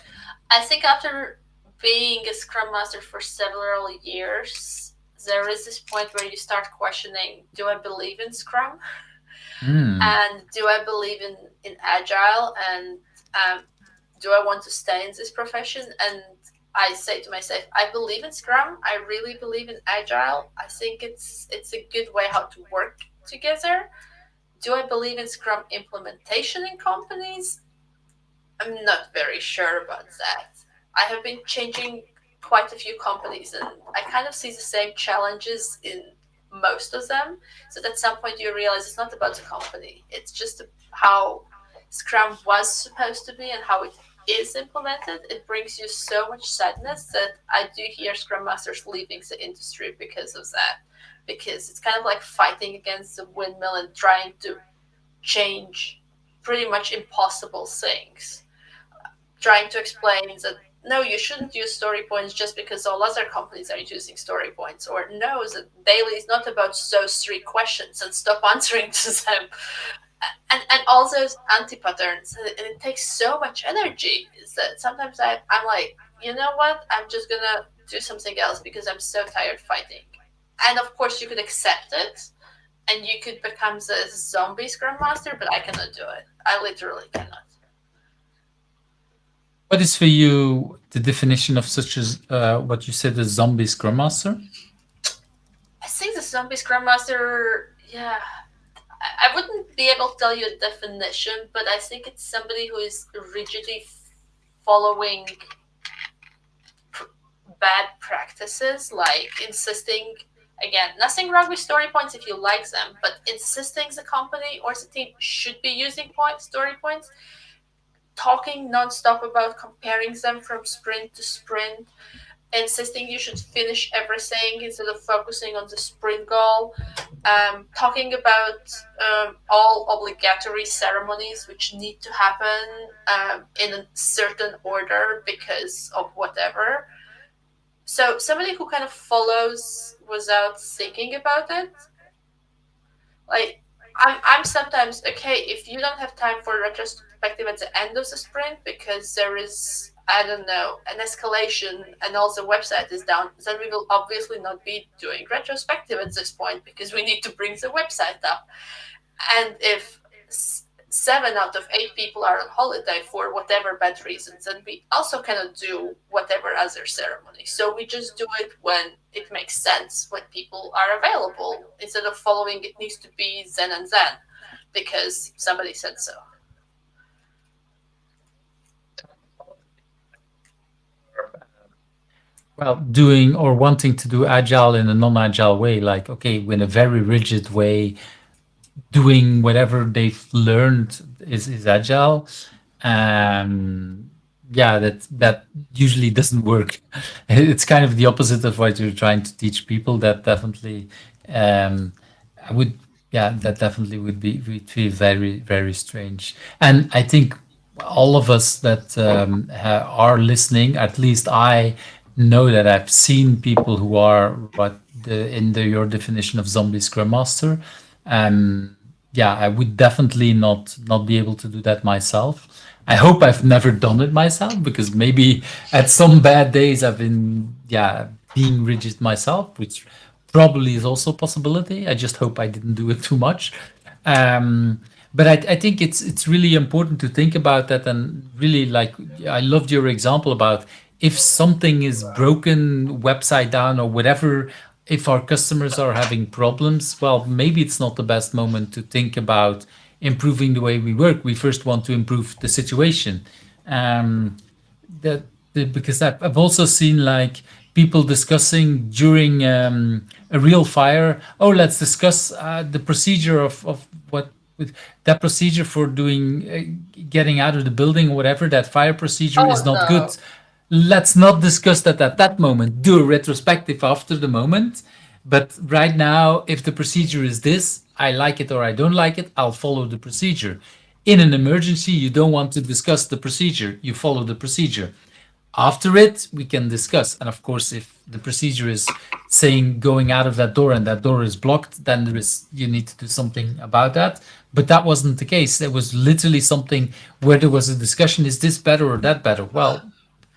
I think after being a Scrum Master for several years, there is this point where you start questioning: do I believe in Scrum? Hmm. And do I believe in Agile? And do I want to stay in this profession? And I say to myself, I believe in Scrum. I really believe in Agile. I think it's a good way how to work together. Do I believe in Scrum implementation in companies? I'm not very sure about that. I have been changing quite a few companies, and I kind of see the same challenges in most of them. So at some point, you realize it's not about the company, it's just how Scrum was supposed to be and how it is implemented. It brings you so much sadness that I do hear Scrum Masters leaving the industry because of that. Because it's kind of like fighting against the windmill and trying to change pretty much impossible things, trying to explain that no, you shouldn't use story points just because all other companies are using story points, or no, that daily is not about those three questions and stop answering to them, and all those anti patterns. And it takes so much energy that sometimes I'm like, you know what, I'm just gonna do something else because I'm so tired fighting. And of course, you could accept it and you could become the zombie scrum master, but I cannot do it. I literally cannot. What is for you the definition of such as what you said, a zombie scrum master? I think the zombie scrum master, yeah, I wouldn't be able to tell you a definition, but I think it's somebody who is rigidly following bad practices, like insisting, again, nothing wrong with story points if you like them, but insisting the company or the team should be using story points, talking nonstop about comparing them from sprint to sprint, insisting you should finish everything instead of focusing on the sprint goal, talking about all obligatory ceremonies which need to happen in a certain order because of whatever. So somebody who kind of follows without thinking about it, like I'm sometimes okay if you don't have time for retrospective at the end of the sprint because there is, I don't know, an escalation and all the website is down, then we will obviously not be doing retrospective at this point because we need to bring the website up. And if 7 out of 8 people are on holiday for whatever bad reasons, then we also cannot do whatever other ceremony. So we just do it when it makes sense, when people are available, instead of following it needs to be then and then because somebody said so. Well, doing or wanting to do agile in a non-agile way, like okay, in a very rigid way, doing whatever they've learned is agile. Yeah, that usually doesn't work. It's kind of the opposite of what you're trying to teach people. That definitely, um, I would, yeah, that definitely would feel very very strange. And I think all of us that are listening, at least I know that I've seen people who are what in your definition of zombie scrum master. Yeah, I would definitely not be able to do that myself. I hope I've never done it myself because maybe at some bad days I've been, yeah, being rigid myself, which probably is also a possibility. I just hope I didn't do it too much. Um, but I think it's really important to think about that, and really, like, I loved your example about if something is broken, website down or whatever, if our customers are having problems, well, maybe it's not the best moment to think about improving the way we work. We first want to improve the situation. Um, that because I've also seen like people discussing during a real fire. Oh, let's discuss the procedure of what with that procedure for doing getting out of the building or whatever. That fire procedure is Oh not no. good. Let's not discuss that at that moment. Do a retrospective after the moment. But right now, if the procedure is this, I like it or I don't like it, I'll follow the procedure. In an emergency, you don't want to discuss the procedure, you follow the procedure. After it, we can discuss. And of course, if the procedure is saying going out of that door and that door is blocked, then you need to do something about that. But that wasn't the case. There was literally something where there was a discussion, is this better or that better? Well,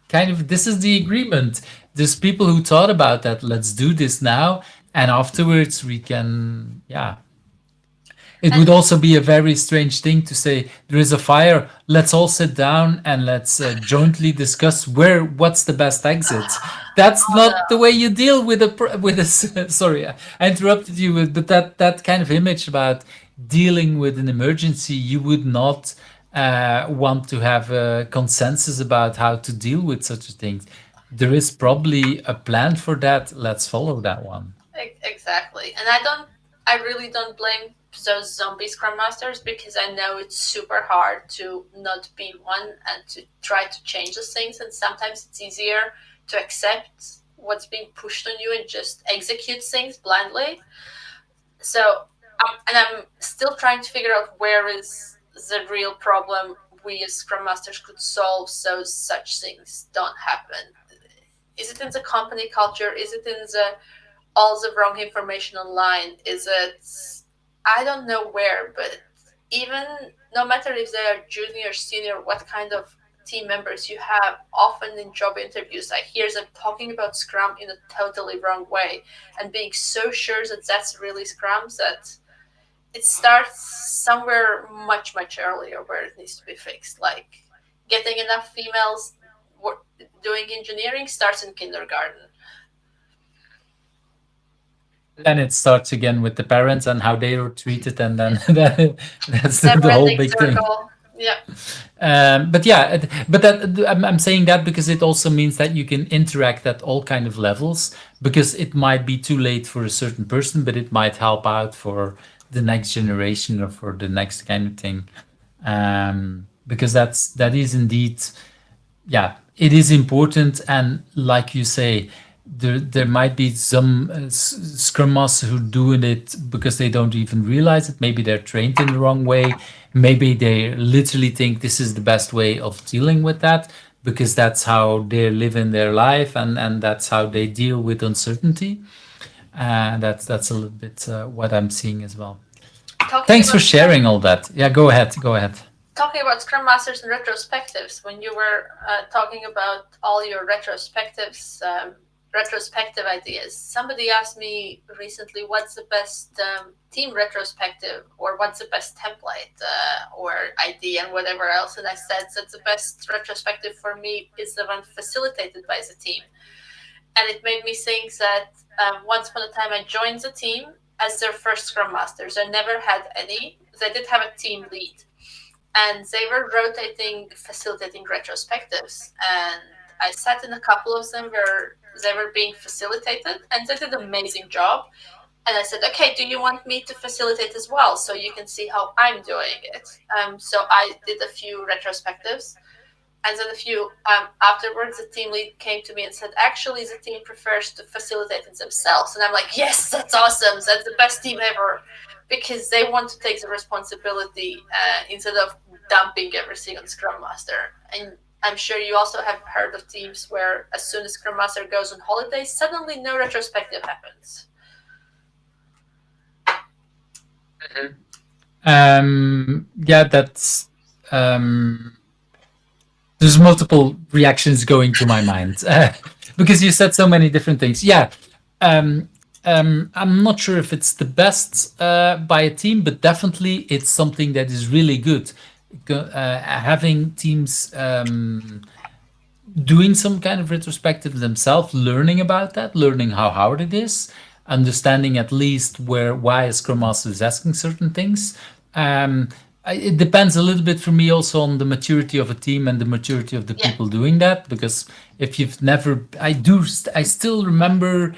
kind of, this is the agreement. There's people who thought about that. Let's do this now. And afterwards we can, yeah, it would And also be a very strange thing to say there is a fire. Let's all sit down and let's jointly discuss what's the best exit. That's oh not the no. way you deal with Sorry, I interrupted you, but that kind of image about dealing with an emergency, you would not want to have a consensus about how to deal with such a thing. There is probably a plan for that. Let's follow that one. Exactly. And I really don't blame those zombie scrum masters, because I know it's super hard to not be one and to try to change those things. And sometimes it's easier to accept what's being pushed on you and just execute things blindly. So, and I'm still trying to figure out where is the real problem we as scrum masters could solve so such things don't happen. Is it in the company culture? Is it in the all the wrong information online? Is it, I don't know where, but even no matter if they are junior, senior, what kind of team members you have, often in job interviews, I hear them talking about Scrum in a totally wrong way and being so sure that that's really Scrum that it starts somewhere much, much earlier where it needs to be fixed. Like getting enough females doing engineering starts in kindergarten. Then it starts again with the parents and how they were treated, and then that's the Never whole ending big thing. circle. Yeah. But yeah, but that I'm saying that because it also means that you can interact at all kind of levels. Because it might be too late for a certain person, but it might help out for the next generation or for the next kind of thing. Because that is indeed, yeah, it is important. And like you say, there might be some scrum masters who doing it because they don't even realize it. Maybe they're trained in the wrong way. Maybe they literally think this is the best way of dealing with that because that's how they live in their life, and that's how they deal with uncertainty. That's a little bit what I'm seeing as well. Talking Thanks for about Scrum, sharing all that. Yeah, go ahead. Go ahead. talking about Scrum Masters and retrospectives, when you were talking about all your retrospectives, retrospective ideas, somebody asked me recently, what's the best team retrospective, or what's the best template or idea and whatever else. And I said that the best retrospective for me is the one facilitated by the team. And it made me think that once upon a time I joined the team as their first Scrum Masters. I never had any. They did have a team lead, and they were rotating, facilitating retrospectives. And I sat in a couple of them where they were being facilitated, and they did an amazing job. And I said, okay, do you want me to facilitate as well so you can see how I'm doing it? So I did a few retrospectives. And then a few afterwards, the team lead came to me and said, actually, the team prefers to facilitate it themselves. And I'm like, yes, that's awesome. That's the best team ever. Because they want to take the responsibility instead of dumping everything on Scrum Master. And I'm sure you also have heard of teams where as soon as Scrum Master goes on holiday, suddenly no retrospective happens. Yeah, that's there's multiple reactions going to my mind. because you said so many different things. Yeah. Um, I'm not sure if it's the best by a team, but definitely it's something that is really good. Having teams doing some kind of retrospective themselves, learning about that, learning how hard it is, understanding at least where why a scrum master is asking certain things. Um, it depends a little bit for me also on the maturity of a team and the maturity of the Yeah, people doing that. Because if you've never, I still remember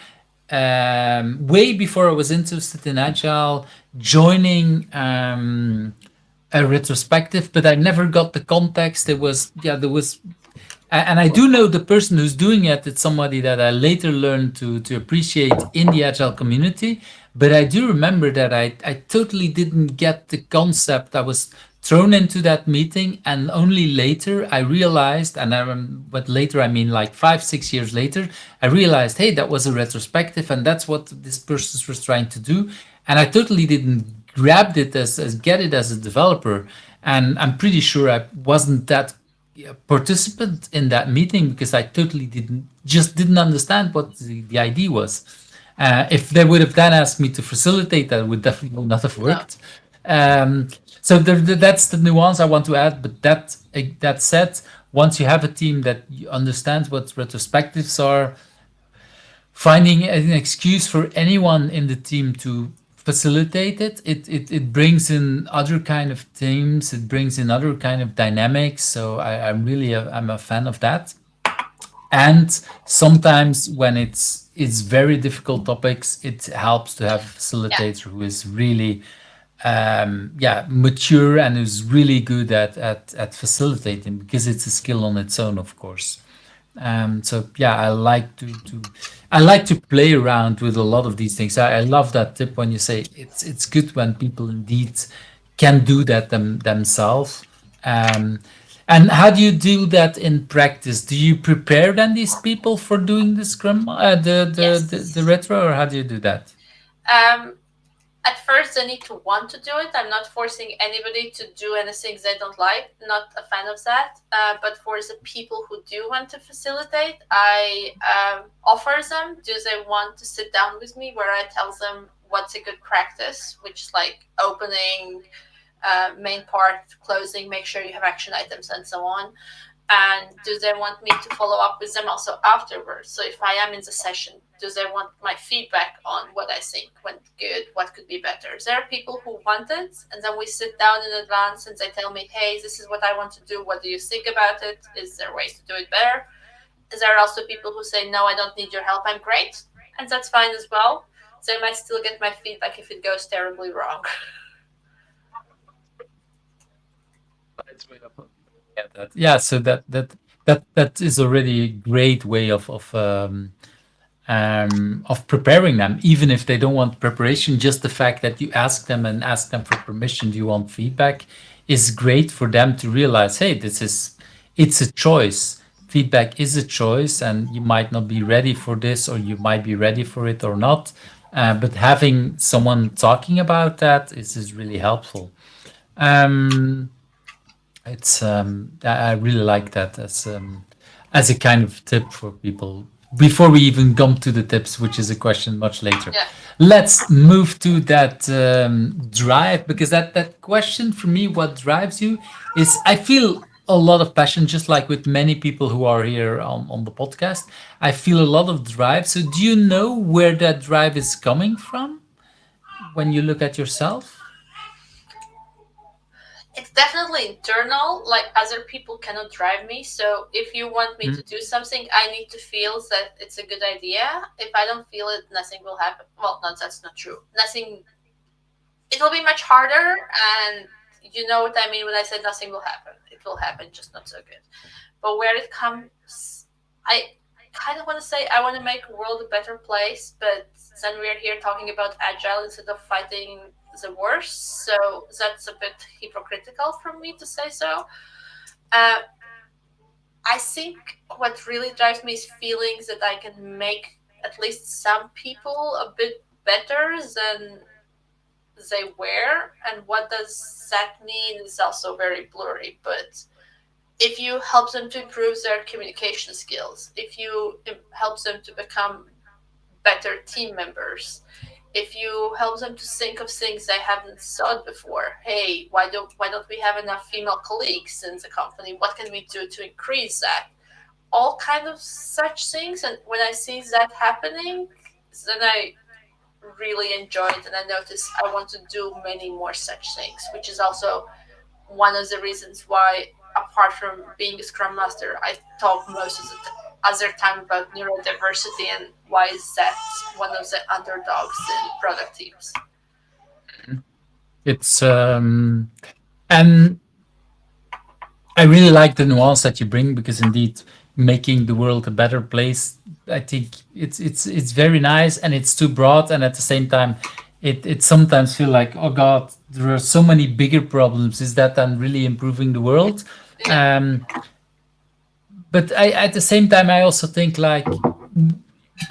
way before I was interested in agile, joining a retrospective, but I never got the context. There was and I do know the person who's doing it. It's somebody that I later learned to appreciate in the agile community. But I do remember that I totally didn't get the concept. I was thrown into that meeting, and only later I realized, but later I mean like 5, 6 years later, I realized, hey, that was a retrospective, and that's what this person was trying to do. And I totally didn't grabbed it as get it as a developer. And I'm pretty sure I wasn't that participant in that meeting because I totally didn't understand what the idea was. If they would have then asked me to facilitate, that would definitely not have no, worked. Um, so that's the nuance I want to add. But that said, once you have a team that understands what retrospectives are, finding an excuse for anyone in the team to facilitate it brings in other kind of teams, it brings in other kind of dynamics. So I'm a fan of that. And sometimes when it's very difficult topics, it helps to have a yeah, facilitator who is really mature and who's really good at facilitating, because it's a skill on its own, of course. So yeah, I like to play around with a lot of these things. I love that tip when you say it's good when people indeed can do that themselves. Um, and how do you do that in practice? Do you prepare then these people for doing the scrum, the yes. retro, or how do you do that? Um, at first, they need to want to do it. I'm not forcing anybody to do anything they don't like. Not a fan of that. But for the people who do want to facilitate, I offer them. Do they want to sit down with me, where I tell them what's a good practice, which is like opening, main part, closing, make sure you have action items, and so on. And do they want me to follow up with them also afterwards? So if I am in the session, do they want my feedback on what I think went good, what could be better? There are people who want it, and then we sit down in advance and they tell me, hey, this is what I want to do. What do you think about it? Is there ways to do it better? There are also people who say, no, I don't need your help. I'm great. And that's fine as well. They might still get my feedback if it goes terribly wrong. Yeah, so that is already a great way of preparing them, even if they don't want preparation. Just the fact that you ask them for permission, do you want feedback, is great for them to realize, hey, it's a choice. Feedback is a choice, and you might not be ready for this, or you might be ready for it or not. But having someone talking about that is really helpful. Um, it's I really like that as a kind of tip for people before we even come to the tips, which is a question much later. Yeah. Let's move to that drive, because that question for me, what drives you, is I feel a lot of passion, just like with many people who are here on the podcast. I feel a lot of drive. So do you know where that drive is coming from when you look at yourself? It's definitely internal. Like, other people cannot drive me. So if you want me to do something, I need to feel that it's a good idea. If I don't feel it, nothing will happen. Well, no, that's not true. Nothing. It will be much harder, and you know what I mean when I say nothing will happen. It will happen, just not so good. But where it comes, I kind of want to say I want to make the world a better place, but then we're here talking about agile instead of fighting the worst. So that's a bit hypocritical from me to say so. Uh, I think what really drives me is feelings that I can make at least some people a bit better than they were. And what does that mean is also very blurry. But if you help them to improve their communication skills, if you help them to become better team members, if you help them to think of things they haven't thought before. Hey, why don't we have enough female colleagues in the company? What can we do to increase that? All kind of such things. And when I see that happening, then I really enjoy it, and I notice I want to do many more such things, which is also one of the reasons why, apart from being a scrum master, I talk most of the other time about neurodiversity and why is that one of the underdogs in product teams. It's and I really like the nuance that you bring, because indeed making the world a better place, I think it's very nice, and it's too broad, and at the same time it sometimes feel like, oh god, there are so many bigger problems. Is that then really improving the world? Yeah. Um, but I, at the same time, I also think like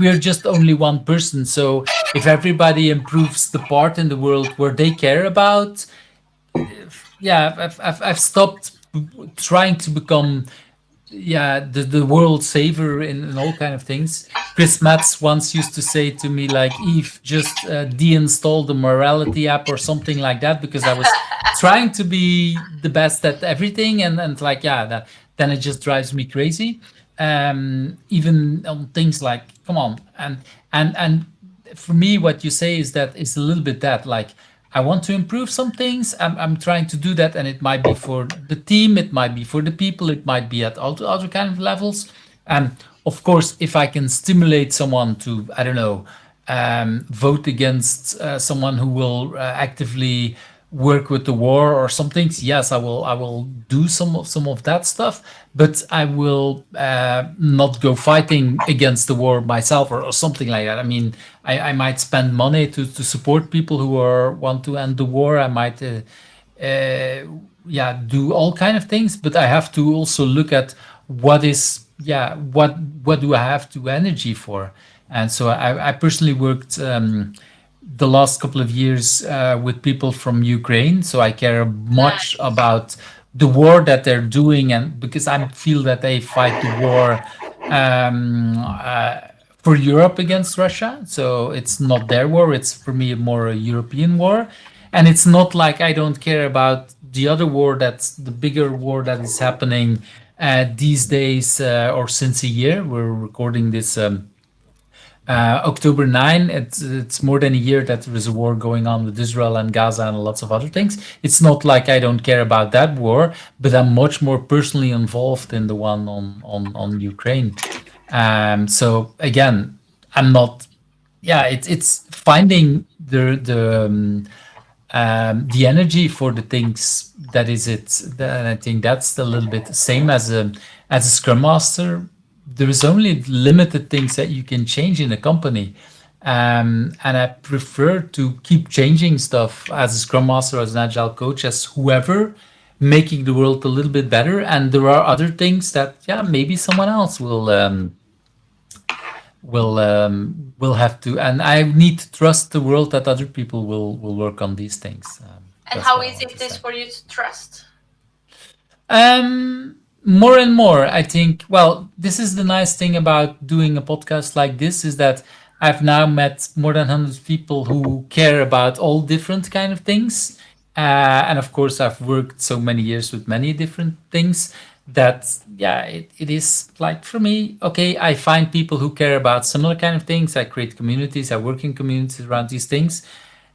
we're just only one person. So if everybody improves the part in the world where they care about, yeah, I've stopped trying to become, yeah, the world saver in all kind of things. Chris Metz once used to say to me like, Eve, just deinstall the morality app or something like that, because I was trying to be the best at everything, and like, yeah, that then it just drives me crazy. Even on things like, come on, and for me, what you say is that it's a little bit that like, I want to improve some things. I'm trying to do that, and it might be for the team, it might be for the people, it might be at other kind of levels. And of course, if I can stimulate someone to, I don't know, vote against someone who will actively work with the war or some things, yes, I will do some of that stuff, but I will not go fighting against the war myself, or something like that. I mean, I might spend money to support people who are want to end the war. I might uh, yeah, do all kind of things, but I have to also look at what is, yeah, what do I have to energy for. And so I personally worked the last couple of years with people from Ukraine, so I care much Nice. about the war that they're doing, and because I feel that they fight the war um, uh, for Europe against Russia. So it's not their war; it's for me more a European war, and it's not like I don't care about the other war. That's the bigger war that is happening these days, or since a year. We're recording this. October 9, it's more than a year that there is a war going on with Israel and Gaza and lots of other things. It's not like I don't care about that war, but I'm much more personally involved in the one on Ukraine. So again, I'm not. Yeah, it's finding the energy for the things that is it. And I think that's a little bit the same as a scrum master. There is only limited things that you can change in a company, and I prefer to keep changing stuff as a scrum master, as an agile coach, as whoever, making the world a little bit better. And there are other things that, yeah, maybe someone else will have to, and I need to trust the world that other people will work on these things. And That's how what I easy want to it is say. for you to trust? More and more, I think. Well, this is the nice thing about doing a podcast like this, is that I've now met more than 100 people who care about all different kind of things. And of course, I've worked so many years with many different things that, yeah, it is like, for me, okay, I find people who care about similar kind of things. I create communities, I work in communities around these things.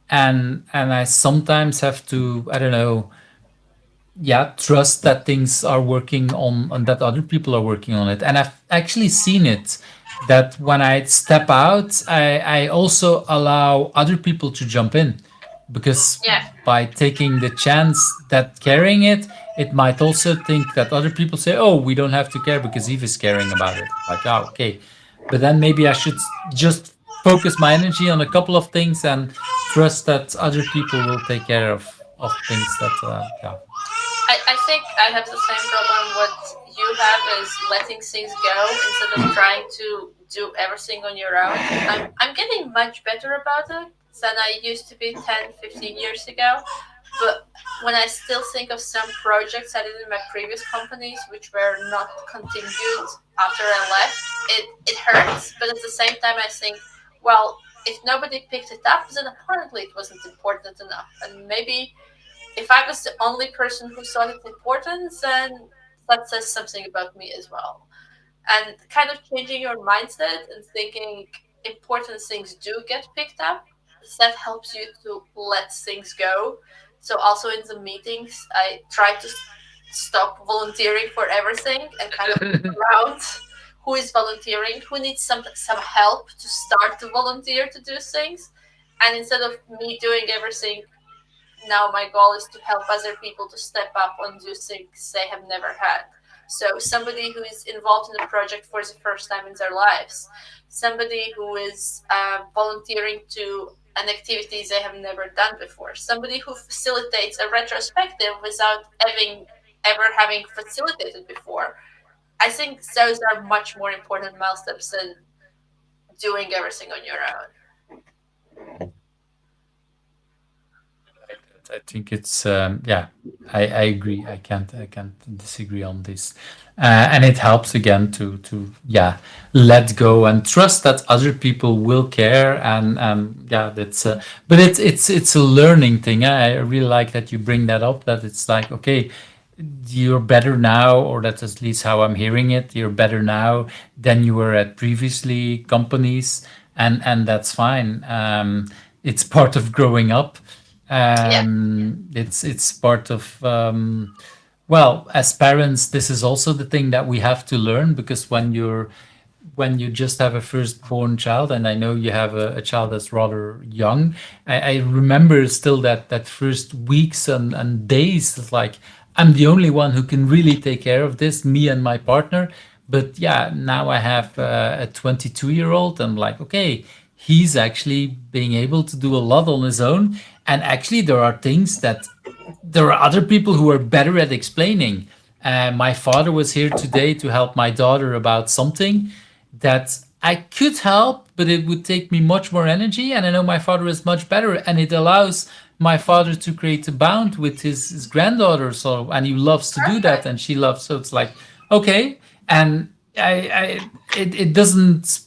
And I sometimes have to, I don't know, yeah, trust that things are working on and that other people are working on it. And I've actually seen it, that when I step out, I also allow other people to jump in, because Yeah. by taking the chance that carrying it, it might also think that other people say, oh, we don't have to care because Eve is caring about it, like, oh, okay, but then maybe I should just focus my energy on a couple of things and trust that other people will take care of things that, yeah. I think I have the same problem. What you have is letting things go instead of trying to do everything on your own. I'm getting much better about it than I used to be 10, 15 years ago. But when I still think of some projects I did in my previous companies, which were not continued after I left, it hurts. But at the same time, I think, well, if nobody picked it up, then apparently it wasn't important enough. And maybe if I was the only person who saw its importance, then that says something about me as well. And kind of changing your mindset and thinking important things do get picked up, that helps you to let things go. So also in the meetings, I try to stop volunteering for everything and kind of look around who is volunteering, who needs some help to start to volunteer to do things. And instead of me doing everything, now my goal is to help other people to step up and do things they have never had. So somebody who is involved in a project for the first time in their lives, somebody who is volunteering to an activity they have never done before, somebody who facilitates a retrospective without having facilitated before. I think those are much more important milestones than doing everything on your own. I think it's yeah, I agree. I can't disagree on this, and it helps again to yeah, let go and trust that other people will care, and yeah, that's but it's a learning thing. I really like that you bring that up. That it's like, okay, you're better now, or that's at least how I'm hearing it. You're better now than you were at previously companies, and that's fine. It's part of growing up. Yeah, It's part of well, as parents, this is also the thing that we have to learn, because when you just have a firstborn child, and I know you have a child that's rather young, I remember still that first weeks and days, it's like, I'm the only one who can really take care of this, me and my partner. But yeah, now I have a 22-year-old. I'm like, okay, he's actually being able to do a lot on his own. And actually, there are things that there are other people who are better at explaining. My father was here today to help my daughter about something that I could help, but it would take me much more energy. And I know my father is much better, and it allows my father to create a bond with his granddaughter. So, and he loves to do that, perfect. and she loves. So it's like, okay, and it doesn't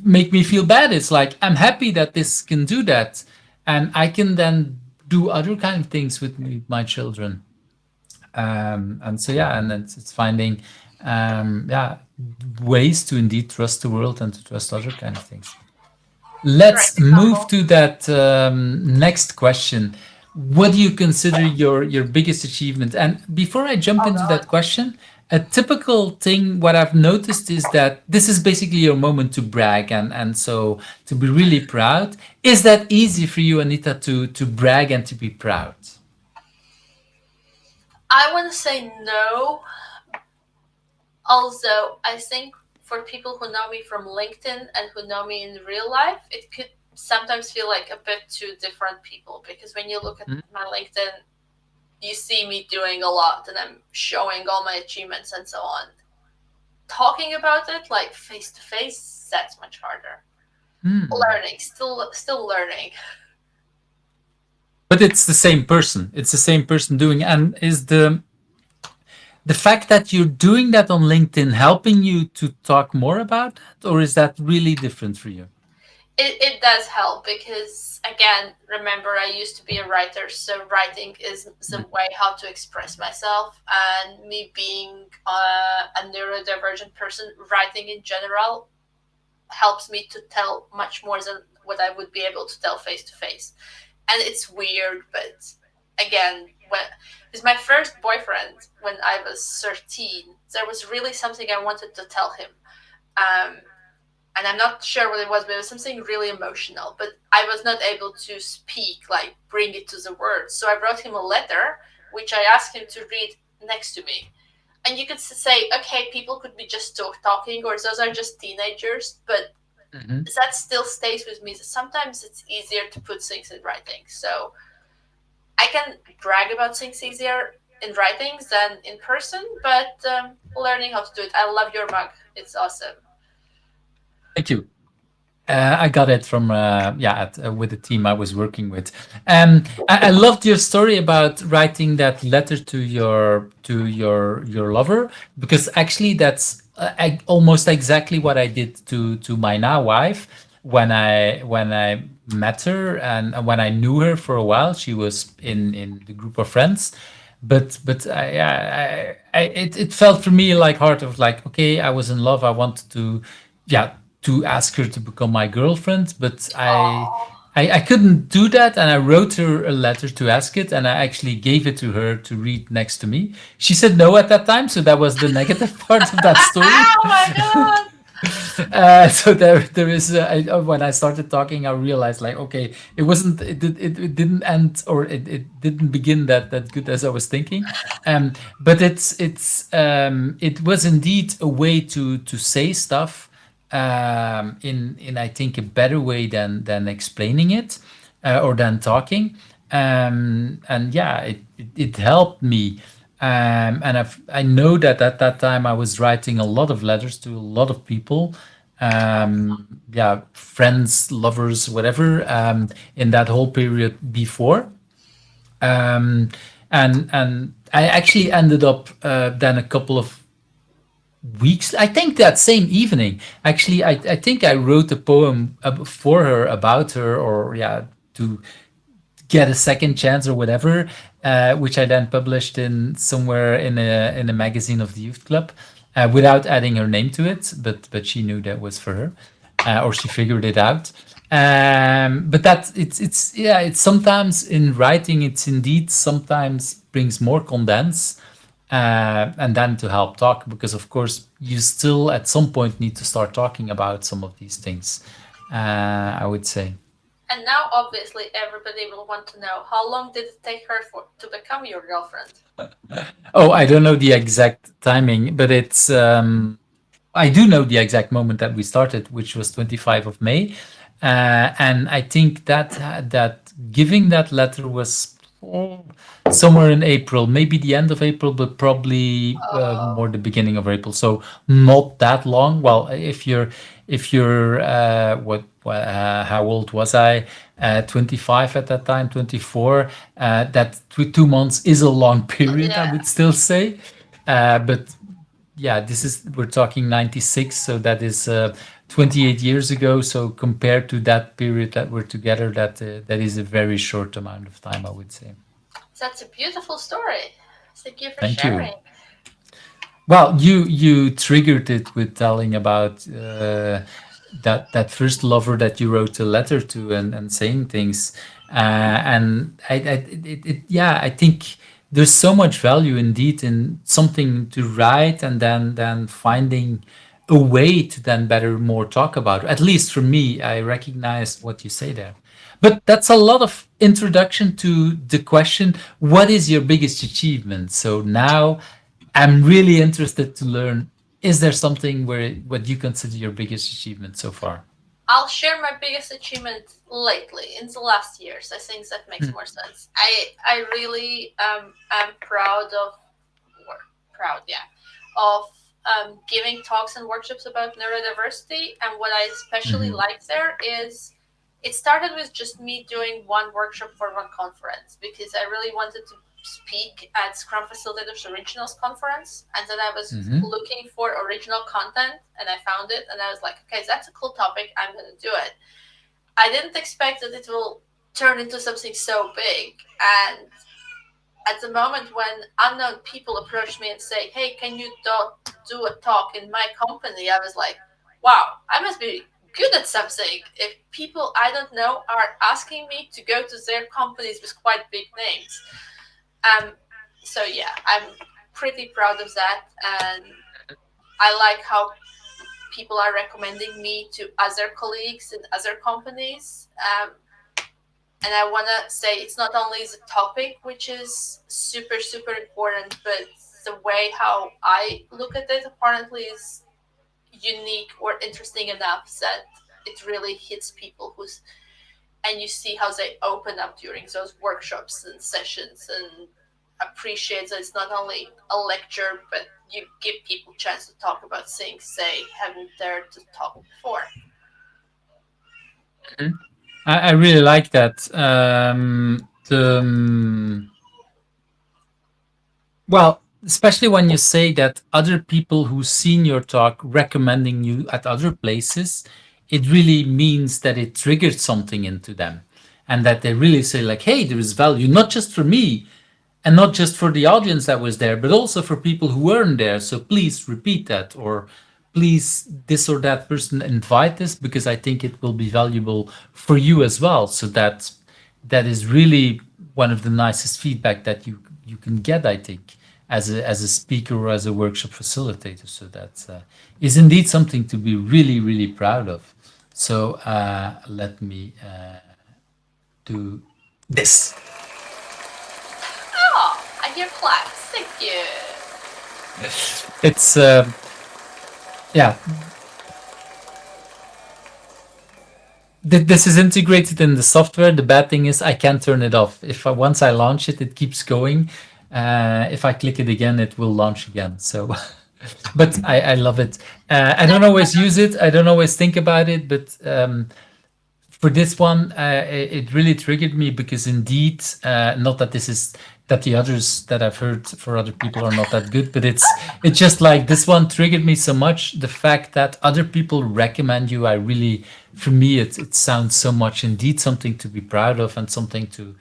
make me feel bad. It's like, I'm happy that this can do that, and I can then do other kind of things with my children. And so yeah, and it's finding yeah, ways to indeed trust the world and to trust other kind of things. Great Let's move example. to that next question. What do you consider your biggest achievement? And before I jump Oh into God. that question, a typical thing, what I've noticed is that this is basically your moment to brag, and so to be really proud. Is that easy for you, Anita, to brag and to be proud? I want to say no. Also, I think for people who know me from LinkedIn and who know me in real life, it could sometimes feel like a bit two different people, because when you look at Mm. my LinkedIn, you see me doing a lot and I'm showing all my achievements and so on. Talking about it like face to face, that's much harder. Hmm. Learning, still learning. But it's the same person. It's the same person doing. And is the fact that you're doing that on LinkedIn helping you to talk more about that, or is that really different for you? It does help because, again, remember, I used to be a writer, so writing is the way how to express myself. And me being a neurodivergent person, writing in general helps me to tell much more than what I would be able to tell face to face. And it's weird, but again, when with my first boyfriend when I was 13, there was really something I wanted to tell him. Um, and I'm not sure what it was, but it was something really emotional. But I was not able to speak, like bring it to the words. So I wrote him a letter, which I asked him to read next to me. And you could say, okay, people could be just talking, or those are just teenagers, but Mhm. that still stays with me. Sometimes it's easier to put things in writing. So I can brag about things easier in writing than in person, but learning how to do it. I love your mug. It's awesome. Thank you. I got it from with the team I was working with. I loved your story about writing that letter to your lover, because actually that's almost exactly what I did to my now wife when I met her, and when I knew her for a while. She was in the group of friends, but it felt for me like heart of like, okay, I was in love. I wanted to, yeah, to ask her to become my girlfriend, but Oh, I couldn't do that, and I wrote her a letter to ask it, and I actually gave it to her to read next to me. She said no at that time, so that was the negative part of that story. oh my god! So there is when I started talking, I realized like, okay, it wasn't it didn't end, or it didn't begin that good as I was thinking. But it was indeed a way to say stuff in I think a better way than explaining it, or than talking. And yeah, it helped me. And I know that at that time I was writing a lot of letters to a lot of people, yeah, friends, lovers, whatever, in that whole period before. Um, and I actually ended up then a couple of weeks, I think that same evening. Actually, I think I wrote a poem for her, about her, or yeah, to get a second chance or whatever, which I then published in somewhere in a magazine of the youth club, without adding her name to it. But she knew that was for her, or she figured it out. But that it's yeah, it's sometimes in writing, it's indeed sometimes brings more condense, and then to help talk, because of course you still at some point need to start talking about some of these things. I would say. And now, obviously, everybody will want to know how long did it take her to become your girlfriend? Oh, I don't know the exact timing, but it's I do know the exact moment that we started, which was 25 of May. And I think that giving that letter was somewhere in April, maybe the end of April, but probably more Oh, the beginning of April. So not that long. Well, if you're how old was I? 25 at that time, 24. That 2 months is a long period, I yeah. would still say. But yeah, this is we're talking 96, so that is 28 years ago. So compared to that period that we're together, that is a very short amount of time, I would say. That's a beautiful story. Thank you for Thank you. sharing. Well, you triggered it with telling about that first lover that you wrote a letter to, and saying things, and yeah, I think there's so much value indeed in something to write, and then finding a way to then better more talk about it. At least for me, I recognize what you say there. But that's a lot of introduction to the question, what is your biggest achievement? So now I'm really interested to learn, is there something where what you consider your biggest achievement so far? I'll share my biggest achievement lately in the last years. I think that makes more sense. I really am proud of, or proud, yeah, of giving talks and workshops about neurodiversity. And what I especially Mm-hmm. like there is it started with just me doing one workshop for one conference because I really wanted to speak at Scrum Facilitators Originals Conference. And then I was Mm-hmm. looking for original content and I found it. And I was like, okay, that's a cool topic. I'm going to do it. I didn't expect that it will turn into something so big. And at the moment when unknown people approach me and say, "Hey, can you do a talk in my company?" I was like, "Wow, I must be good at something. If people I don't know are asking me to go to their companies with quite big names." Um, so yeah, I'm pretty proud of that, and I like how people are recommending me to other colleagues in other companies. And I want to say it's not only the topic, which is super, super important, but the way how I look at it apparently is unique or interesting enough that it really hits people who's, and you see how they open up during those workshops and sessions and appreciate that it's not only a lecture, but you give people a chance to talk about things they haven't dared to talk before. Mhm. I really like that. Well, especially when you say that other people who've seen your talk recommending you at other places, it really means that it triggered something into them. And that they really say, like, hey, there is value, not just for me and not just for the audience that was there, but also for people who weren't there. So please repeat that, or please, this or that person invite this because I think it will be valuable for you as well. So that is really one of the nicest feedback that you can get, I think, as a speaker or as a workshop facilitator. So that is indeed something to be really really proud of. So let me do this. Oh, I hear claps. Thank you. It's yeah, this is integrated in the software. The bad thing is I can't turn it off. If once I launch it, it keeps going. If I click it again, it will launch again. So, but I love it. I don't always use it. I don't always think about it. But for this one, it really triggered me because indeed, not that this is that the others that I've heard for other people are not that good, but it's just like this one triggered me so much. The fact that other people recommend you, I really, for me, it sounds so much indeed something to be proud of and something to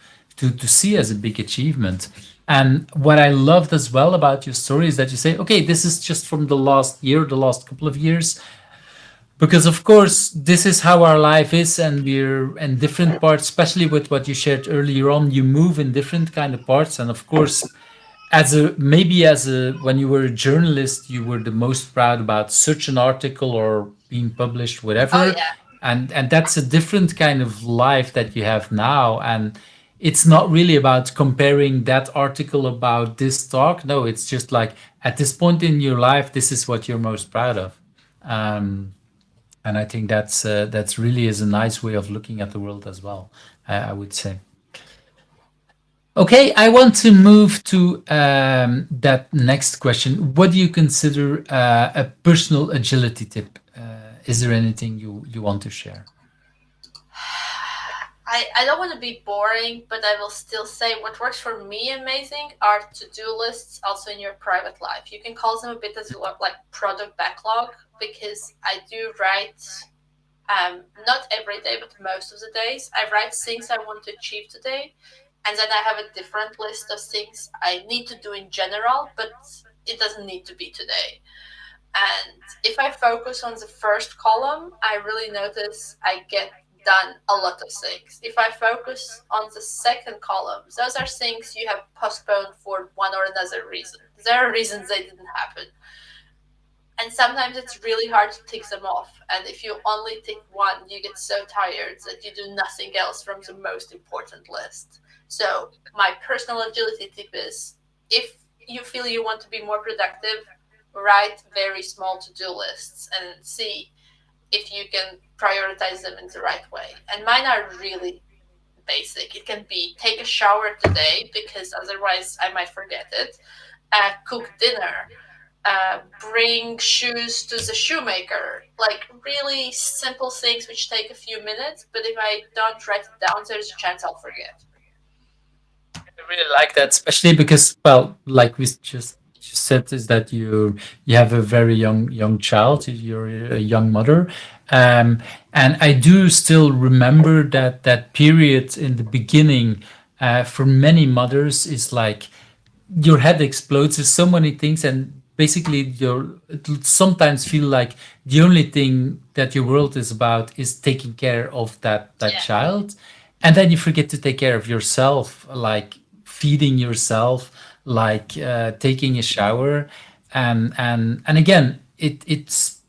see as a big achievement. And what I loved as well about your story is that you say, okay, this is just from the last year, the last couple of years, because of course this is how our life is, and we're in different parts, especially with what you shared earlier on. You move in different kind of parts, and of course, as a when you were a journalist, you were the most proud about such an article or being published, Oh whatever. yeah. And that's a different kind of life that you have now. And it's not really about comparing that article about this talk. No, it's just like at this point in your life, this is what you're most proud of. And I think that's really is a nice way of looking at the world as well, I would say. Okay, I want to move to that next question. What do you consider a personal agility tip? Is there anything you want to share? I don't want to be boring, but I will still say what works for me amazing are to-do lists also in your private life. You can call them a bit as like product backlog, because I do write not every day, but most of the days. I write things I want to achieve today, and then I have a different list of things I need to do in general, but it doesn't need to be today. And if I focus on the first column, I really notice I get done a lot of things. If I focus on the second column, those are things you have postponed for one or another reason. There are reasons they didn't happen. And sometimes it's really hard to tick them off. And if you only tick one, you get so tired that you do nothing else from the most important list. So, my personal agility tip is, if you feel you want to be more productive, write very small to-do lists and see if you can prioritize them in the right way. And mine are really basic. It can be take a shower today because otherwise I might forget it. Cook dinner. Bring shoes to the shoemaker. Like really simple things which take a few minutes, but if I don't write it down, there's a chance I'll forget. I really like that, especially because, well, like we just said, is that you have a very young child. You're a young mother, and I do still remember that period in the beginning. For many mothers, is like your head explodes. There's so many things, and basically, it'll sometimes feel like the only thing that your world is about is taking care of that Yeah. child, and then you forget to take care of yourself, like feeding yourself, like taking a shower, and again, it's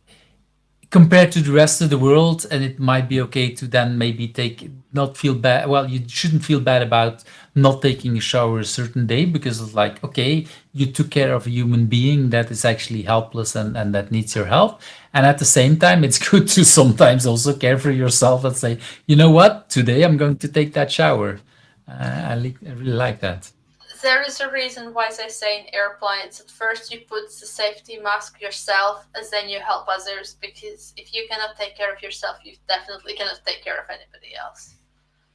compared to the rest of the world, and it might be okay to then maybe take not feel bad. Well, you shouldn't feel bad about not taking a shower a certain day, because it's like, okay, you took care of a human being that is actually helpless and that needs your help. And at the same time, it's good to sometimes also care for yourself and say, you know what, today I'm going to take that shower. I really like that. There is a reason why they say in airplanes at first you put the safety mask yourself and then you help others, because if you cannot take care of yourself, you definitely cannot take care of anybody else.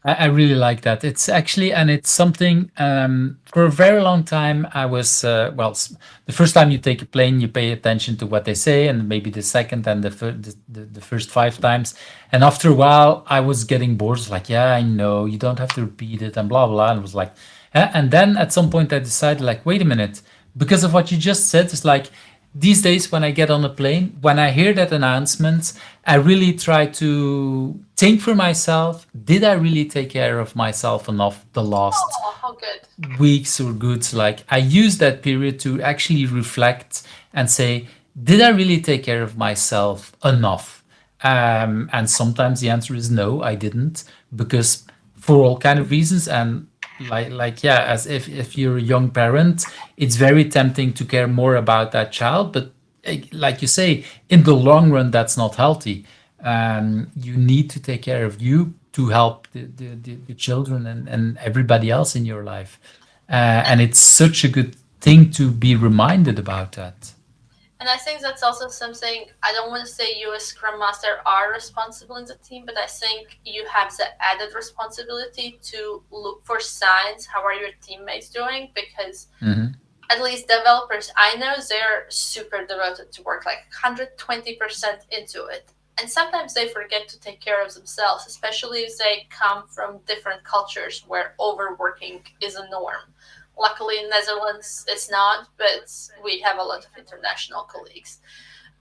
I really like that. It's actually, and it's something, for a very long time. I was, the first time you take a plane, you pay attention to what they say, and maybe the second and the first 5 times. And after a while, I was getting bored. It's like, yeah, I know, you don't have to repeat it, and blah, blah. And it was like, and then at some point, I decided, like, wait a minute, because of what you just said, it's like, these days when I get on a plane, when I hear that announcement, I really try to think for myself, did I really take care of myself enough the last Oh, how good. weeks or goods? Like, I use that period to actually reflect and say, did I really take care of myself enough? And sometimes the answer is no, I didn't, because for all kind of reasons. And like yeah, as if you're a young parent, it's very tempting to care more about that child, but like you say, in the long run, that's not healthy. You need to take care of you to help the children and everybody else in your life. And it's such a good thing to be reminded about that. And I think that's also something, I don't want to say you as Scrum Master are responsible in the team, but I think you have the added responsibility to look for signs. How are your teammates doing? Because Mhm. at least developers I know, they're super devoted to work, like 120% into it. And sometimes they forget to take care of themselves, especially if they come from different cultures where overworking is a norm. Luckily, in Netherlands, it's not, but we have a lot of international colleagues.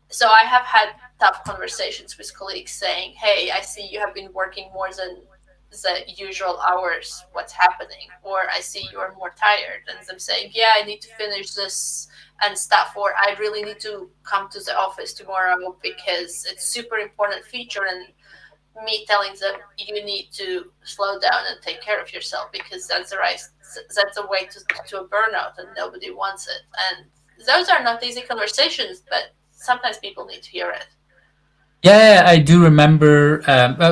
So I have had tough conversations with colleagues saying, "Hey, I see you have been working more than the usual hours. What's happening?" Or I see you are more tired, and them saying, "Yeah, I need to finish this and stuff," or "I really need to come to the office tomorrow because it's super important feature," and me telling them you need to slow down and take care of yourself because that's a way to a burnout and nobody wants it. And those are not easy conversations, but sometimes people need to hear it. Yeah, I do remember,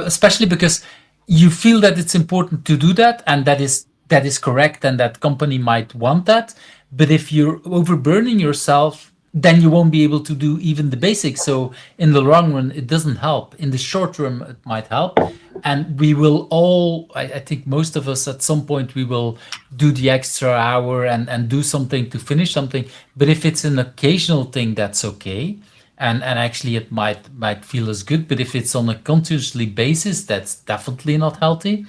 especially because you feel that it's important to do that, and that is correct, and that company might want that. But if you're overburning yourself, then you won't be able to do even the basics. So in the long run, it doesn't help. In the short term, it might help, and we will all. I think most of us at some point we will do the extra hour and do something to finish something. But if it's an occasional thing, that's okay, and actually it might feel as good, but if it's on a continuously basis, that's definitely not healthy.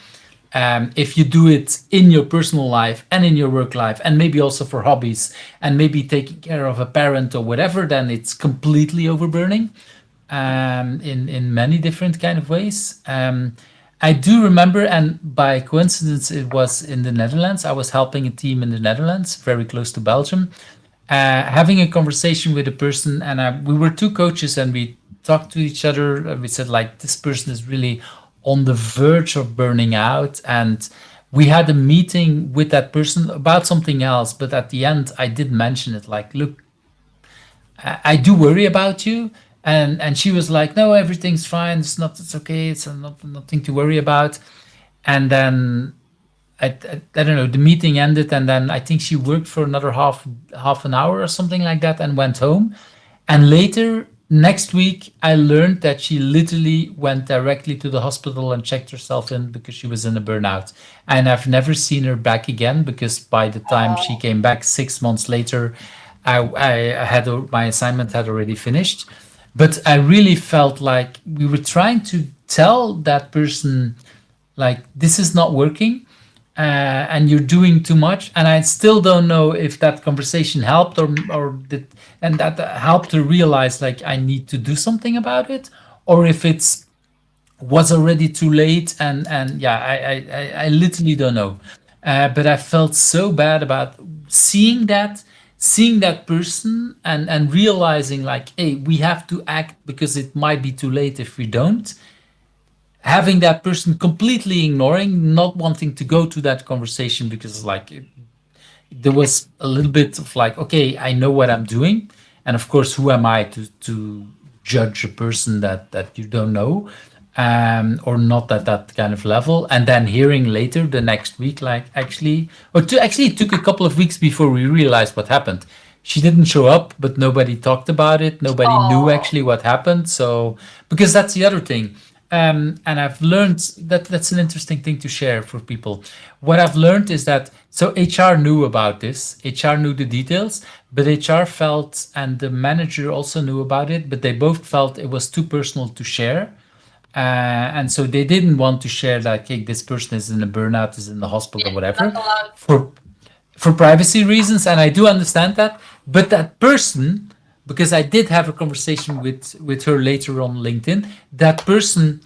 If you do it in your personal life and in your work life, and maybe also for hobbies, and maybe taking care of a parent or whatever, then it's completely overburning, in many different kind of ways. I do remember, and by coincidence, it was in the Netherlands. I was helping a team in the Netherlands, very close to Belgium, having a conversation with a person, and we were two coaches, and we talked to each other. And we said, like, this person is really on the verge of burning out, and we had a meeting with that person about something else. But at the end, I did mention it, like, look, I do worry about you. And she was like, no, everything's fine. It's okay. It's not nothing to worry about. And then I don't know, the meeting ended, and then I think she worked for another half an hour or something like that and went home. And later next week, I learned that she literally went directly to the hospital and checked herself in because she was in a burnout. And I've never seen her back again, because by the time she Oh, came back 6 months later, I had my assignment had already finished. But I really felt like we were trying to tell that person, like, this is not working, and you're doing too much. And I still don't know if that conversation helped, or did, and that helped to realize, like, I need to do something about it, or if it's was already too late. And yeah, I literally don't know. But I felt so bad about seeing that person, and realizing, like, hey, we have to act because it might be too late if we don't. Having that person completely ignoring, not wanting to go to that conversation, because, like, there was a little bit of, like, okay, I know what I'm doing, and of course, who am I to judge a person that you don't know? or not at that kind of level. And then hearing later the next week, like actually, it took a couple of weeks before we realized what happened. She didn't show up, but nobody talked about it. Nobody knew Oh, actually what happened. So, because that's the other thing. And I've learned that that's an interesting thing to share for people. What I've learned is that so HR knew about this, HR knew the details, but HR felt, and the manager also knew about it, but they both felt it was too personal to share. And so they didn't want to share like, hey, this person is in a burnout, is in the hospital, yeah, or not whatever, allowed. for privacy reasons. And I do understand that. But that person, because I did have a conversation with her later on LinkedIn, that person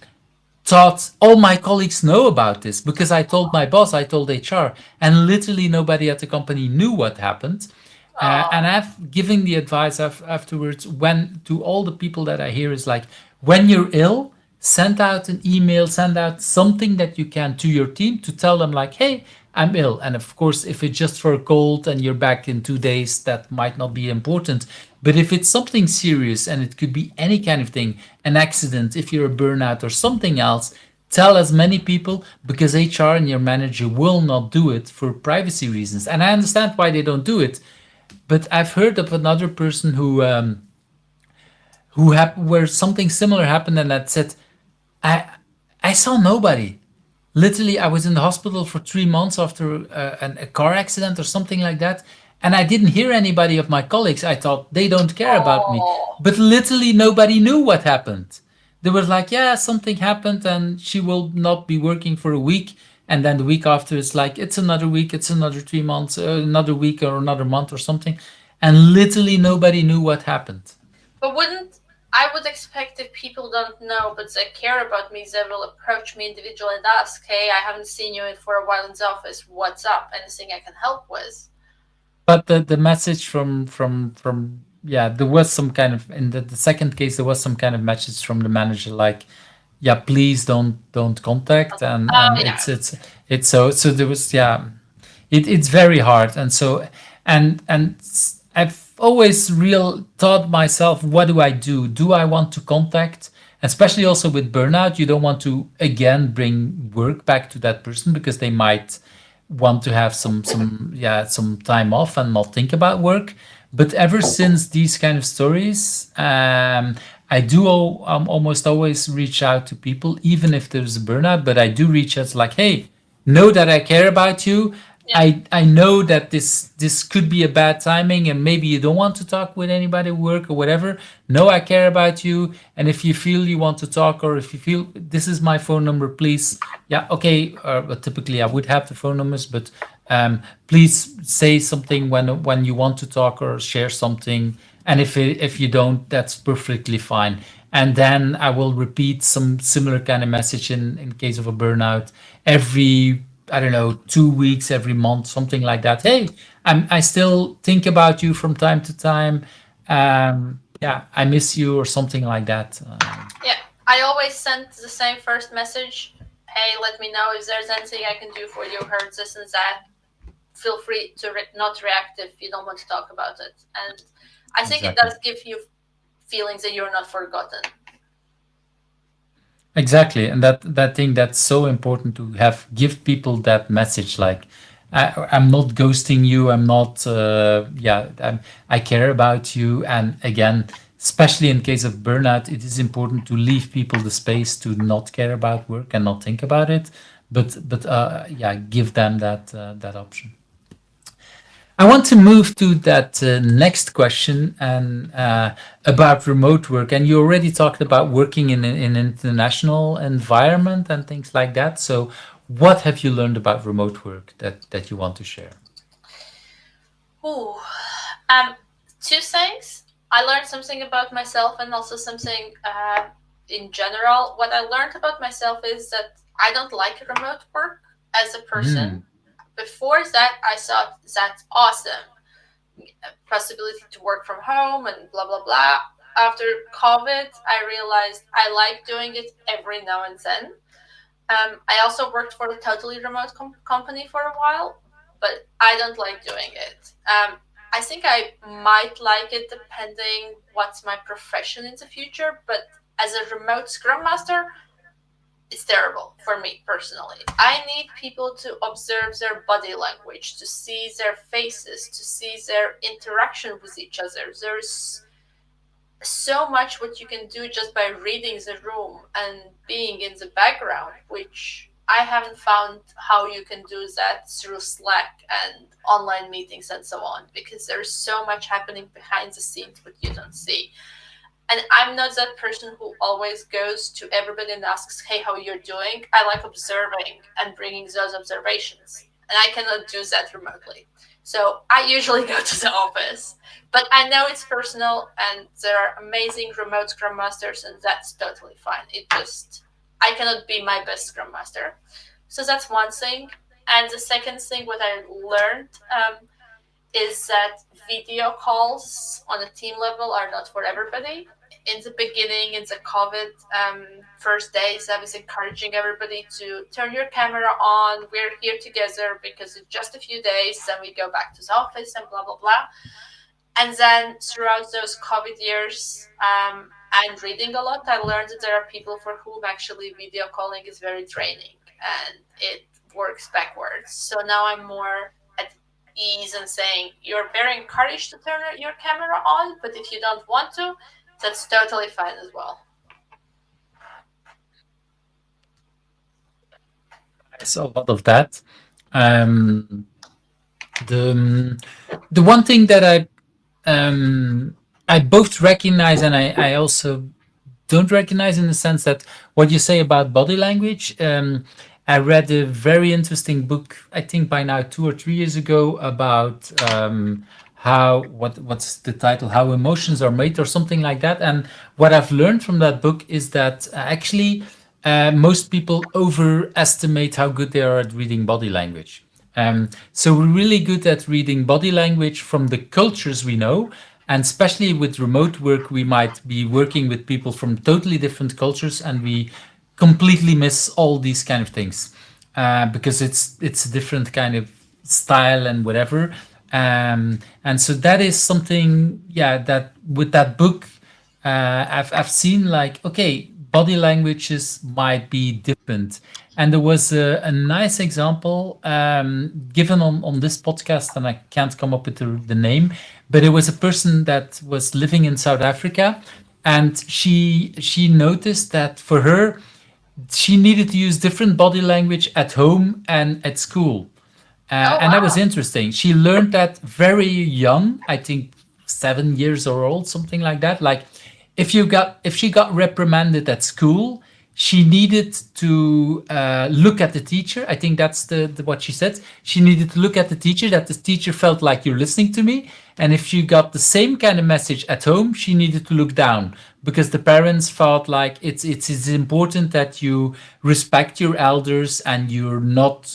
thought all my colleagues know about this because I told my boss, I told HR, and literally nobody at the company knew what happened. And Oh, I've given the advice afterwards when to all the people that I hear is like, when you're ill, send out an email, send out something that you can to your team to tell them like, hey, I'm ill. And of course, if it's just for a cold and you're back in 2 days, that might not be important. But if it's something serious and it could be any kind of thing, an accident, if you're a burnout or something else, tell as many people because HR and your manager will not do it for privacy reasons. And I understand why they don't do it, but I've heard of another person where something similar happened and that said, I I saw nobody. Literally, I was in the hospital for 3 months after a car accident or something like that, and I didn't hear anybody of my colleagues. I thought they don't care about me, oh, but literally nobody knew what happened. They were like, "Yeah, something happened, and she will not be working for a week." And then the week after, it's like it's another week, it's another 3 months, another week or another month or something, and literally nobody knew what happened. but wouldn't I would expect if people don't know but they care about me, they will approach me individually and ask, "Hey, I haven't seen you for a while in the office. What's up? Anything I can help with?" But the message from yeah, there was some kind of in the second case there was some kind of message from the manager like, yeah, please don't contact. And Yeah, it's so there was, yeah, it's very hard. And so and I've always real thought myself, what do I do? Do I want to contact? Especially also with burnout, you don't want to again bring work back to that person because they might want to have some time off and not think about work. But ever since these kind of stories, I do almost always reach out to people, even if there's a burnout. But I do reach out like, hey, know that I care about you. yeah. I know that this could be a bad timing and maybe you don't want to talk with anybody at work or whatever. No, I care about you. And if you feel you want to talk or if you feel this is my phone number, please. Yeah, okay. But typically I would have the phone numbers, but please say something when you want to talk or share something. And if you don't, that's perfectly fine. And then I will repeat some similar kind of message in case of a burnout every, I don't know, 2 weeks, every month, something like that. Hey, I still think about you from time to time. Yeah, I miss you or something like that. Yeah, I always send the same first message. Hey, let me know if there's anything I can do for you. Heard this and that. Feel free to not react if you don't want to talk about it. And I think it Exactly. does give you feelings that you're not forgotten. Exactly, and that thing that's so important to have give people that message like I'm not ghosting you. I'm not. Yeah, I care about you. And again, especially in case of burnout, it is important to leave people the space to not care about work and not think about it. But yeah, give them that option. I want to move to that next question and about remote work. And you already talked about working in an international environment and things like that. So, what have you learned about remote work that you want to share? Ooh. Um, Two things. I learned something about myself and also something in general. What I learned about myself is that I don't like remote work as a person. Hmm. Before that, I thought that's awesome. Possibility to work from home and blah, blah, blah. After COVID, I realized I like doing it every now and then. I also worked for a totally remote company for a while, but I don't like doing it. I think I might like it depending what's my profession in the future, but as a remote scrum master, It's terrible for me personally. I need people to observe their body language, to see their faces, to see their interaction with each other. There's so much what you can do just by reading the room and being in the background, which I haven't found how you can do that through Slack and online meetings and so on, because there's so much happening behind the scenes what you don't see. And I'm not that person who always goes to everybody and asks, hey, how you're doing. I like observing and bringing those observations, and I cannot do that remotely. So I usually go to the office, but I know it's personal, and there are amazing remote scrum masters, and that's totally fine. It just, I cannot be my best scrum master. So that's one thing. And the second thing, what I learned is that video calls on a team level are not for everybody. In the beginning, in the COVID first days, I was encouraging everybody to turn your camera on. We're here together because it's just a few days, then we go back to the office and blah, blah, blah. And then throughout those COVID years, and reading a lot, I learned that there are people for whom actually video calling is very draining and it works backwards. So now I'm more at ease and saying, you're very encouraged to turn your camera on, but if you don't want to, that's totally fine as well. I saw a lot of that. Um, the the one thing that I both recognize and I also don't recognize in the sense that what you say about body language. I read a very interesting book, I think by now 2 or 3 years ago, about how what's the title? How emotions are made, or something like that. And what I've learned from that book is that actually most people overestimate how good they are at reading body language. So we're really good at reading body language from the cultures we know. And especially with remote work, we might be working with people from totally different cultures, and we completely miss all these kind of things because it's a different kind of style and whatever. And so that is something, yeah, that with that book, I've seen like, okay, body languages might be different. And there was a nice example given on this podcast, and I can't come up with the name, but it was a person that was living in South Africa, and she noticed that for her, she needed to use different body language at home and at school. Oh, And that was wow. interesting. She learned that very young, I think 7 years or old, something like that. Like if she got reprimanded at school, she needed to look at the teacher. I think that's the what she said. She needed to look at the teacher, that the teacher felt like you're listening to me. And if she got the same kind of message at home, she needed to look down because the parents felt like it's important that you respect your elders and you're not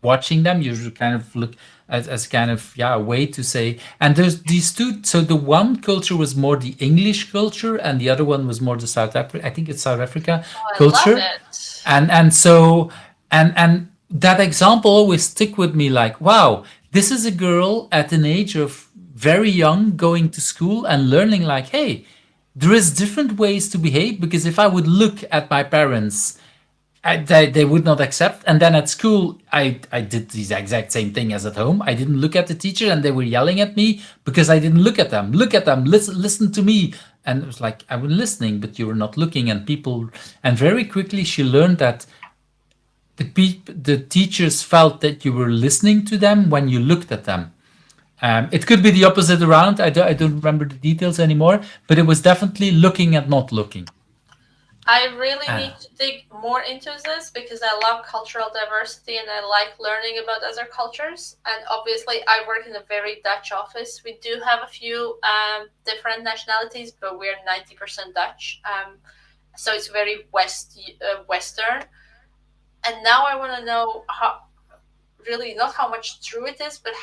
watching them. You kind of look as kind of, yeah, a way to say. And there's these two. So the one culture was more the English culture, and the other one was more the South Africa. I think it's South Africa Oh, I love culture. it. And so and that example always stick with me. Like, wow, this is a girl at an age of very young going to school and learning. Like, hey, there is different ways to behave, because if I would look at my parents, they would not accept. And then at school, I did the exact same thing as at home. I didn't look at the teacher, and they were yelling at me because I didn't look at them. Look at them, listen to me. And it was like, I was listening, but you were not looking. And people, and very quickly she learned that the teachers felt that you were listening to them when you looked at them. It could be the opposite around. I don't remember the details anymore, but it was definitely looking and not looking. I really Uh, need to dig more into this because I love cultural diversity and I like learning about other cultures. And obviously, I work in a very Dutch office. We do have a few different nationalities, but we're 90% Dutch. So it's very Western. And now I want to know how, really, not how much true it is, but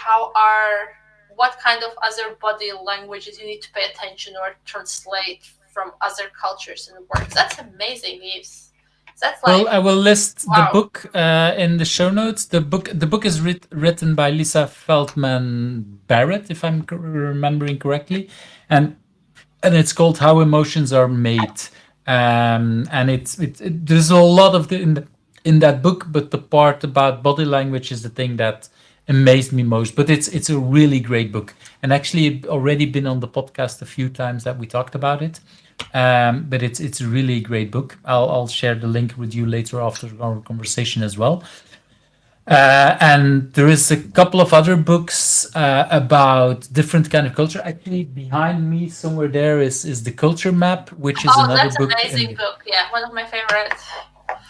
what kind of other body languages you need to pay attention or translate from other cultures and works. That's amazing, Yves. That's Well, like, I will list the wow. book in the show notes. The book is written by Lisa Feldman Barrett, if I'm remembering correctly, and and it's called How Emotions Are Made. And there's a lot of in that book, but the part about body language is the thing that amazed me most. But it's a really great book, and actually it already been on the podcast a few times that we talked about it. But it's a really great book. I'll share the link with you later after our conversation as well. And there is a couple of other books about different kind of culture. Actually, behind me somewhere there is the Culture Map, which is Oh, another that's book amazing in book. Yeah, one of my favorites.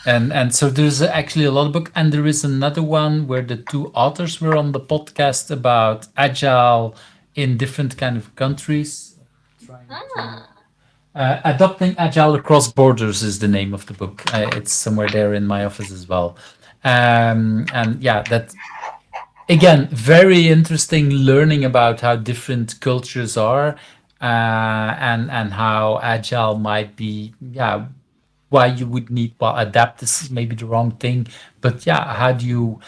and so there's actually a lot of book, and there is another one where the two authors were on the podcast about agile in different kind of countries. Trying to Hmm. Adopting Agile Across Borders is the name of the book. It's somewhere there in my office as well. And yeah, that again, very interesting learning about how different cultures are, and how agile might be. Yeah, why you would need, well, adapt is maybe the wrong thing, but yeah, how do you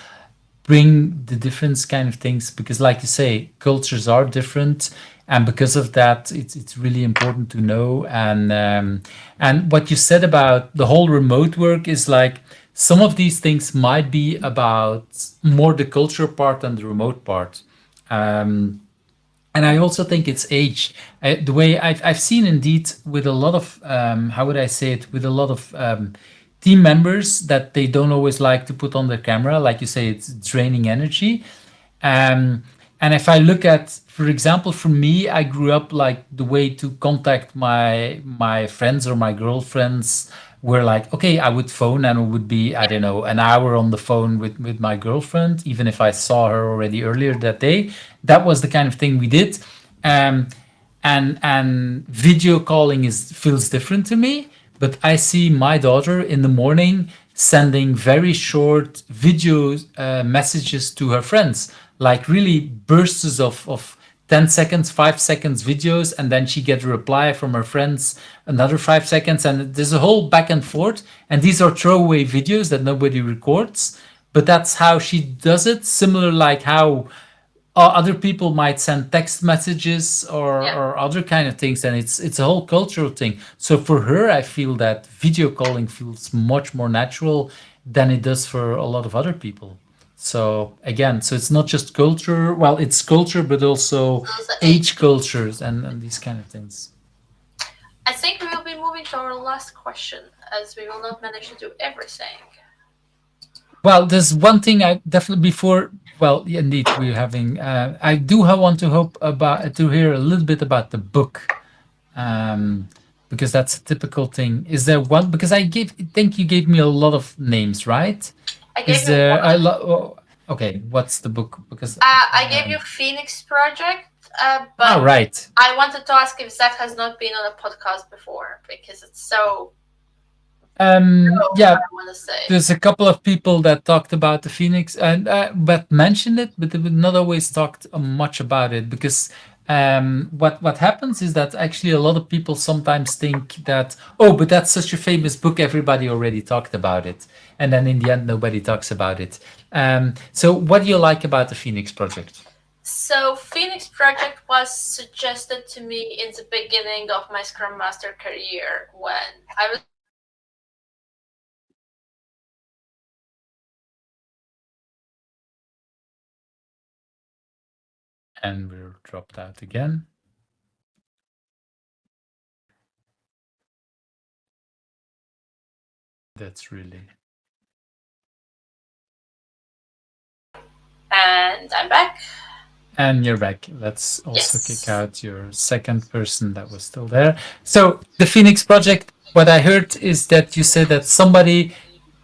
bring the different kind of things, because like you say, cultures are different, and because of that it's really important to know. And what you said about the whole remote work is like some of these things might be about more the culture part than the remote part. And I also think it's age. The way I've seen indeed with a lot of how would I say it, with a lot of team members, that they don't always like to put on their camera. Like you say, it's draining energy. Um, and if I look at, for example, for me, I grew up like the way to contact my friends or my girlfriends were like, okay, I would phone and it would be, I don't know, an hour on the phone with my girlfriend, even if I saw her already earlier that day. That was the kind of thing we did. Um, and video calling is feels different to me, but I see my daughter in the morning sending very short video messages to her friends, like really bursts of 10 seconds, 5 seconds videos, and then she gets a reply from her friends, another 5 seconds, and there's a whole back and forth. And these are throwaway videos that nobody records, but that's how she does it. Similar like how other people might send text messages Yeah. or other kind of things, and it's a whole cultural thing. So for her, I feel that video calling feels much more natural than it does for a lot of other people. So again, so it's not just culture, well, it's culture, but also So the age age. cultures and these kind of things. I think we will be moving to our last question, as we will not manage to do everything. Well, there's one thing I definitely before. Well, yeah, indeed, we're having. I do want to hope about to hear a little bit about the book, um, because that's a typical thing. Is there one? Because think you gave me a lot of names, right? I gave Is you there one. okay, what's the book? Because I gave you Phoenix Project, all but right. I wanted to ask if Zach has not been on a podcast before because it's so Yeah, I want to say. there's a couple of people that talked about the Phoenix and but mentioned it, but they would not always talked much about it, because what happens is that actually a lot of people sometimes think that, oh, but that's such a famous book, everybody already talked about it, and then in the end nobody talks about it. So what do you like about the Phoenix Project? So Phoenix Project was suggested to me in the beginning of my Scrum Master career when I was And we're dropped out again. That's really. and I'm back. And you're back. Let's also kick Yes. out your second person that was still there. So, the Phoenix Project, what I heard is that you said that somebody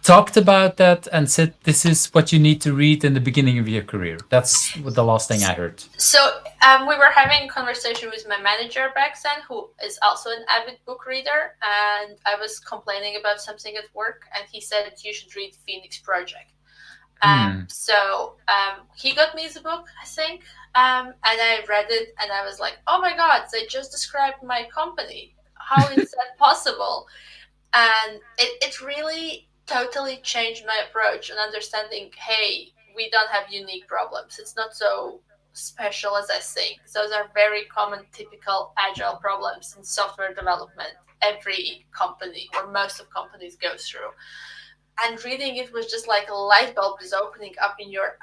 talked about that and said this is what you need to read in the beginning of your career. That's what the last thing I heard. So we were having a conversation with my manager back then, who is also an avid book reader, and I was complaining about something at work, and he said you should read Phoenix Project. Hmm. He got me the book, I think, and I read it, and I was like, "Oh my God, they just described my company. How is that possible?" And it really totally changed my approach and understanding. Hey, we don't have unique problems. It's not so. specialists, I think. Those are very common, typical agile problems in software development. Every company or most of companies go through. And reading it was just like a light bulb is opening up in your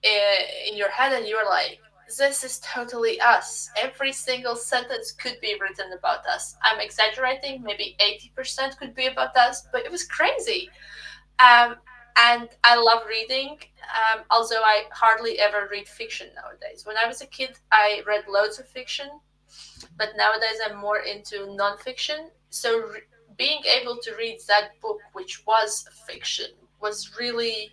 head, and you're like, this is totally us. Every single sentence could be written about us. I'm exaggerating, maybe 80% could be about us, but it was crazy. Um, and I love reading, although I hardly ever read fiction nowadays. When I was a kid, I read loads of fiction, but nowadays I'm more into nonfiction. So being able to read that book, which was fiction, was really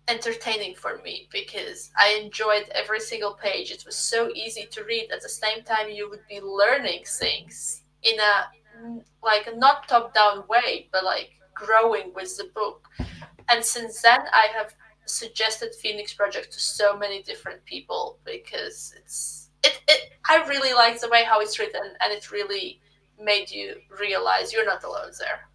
entertaining for me because I enjoyed every single page. It was so easy to read. At the same time, you would be learning things in a like a not top down way, but like growing with the book. And since then, I have suggested Phoenix Project to so many different people because I really like the way how it's written, and it really made you realize you're not alone there.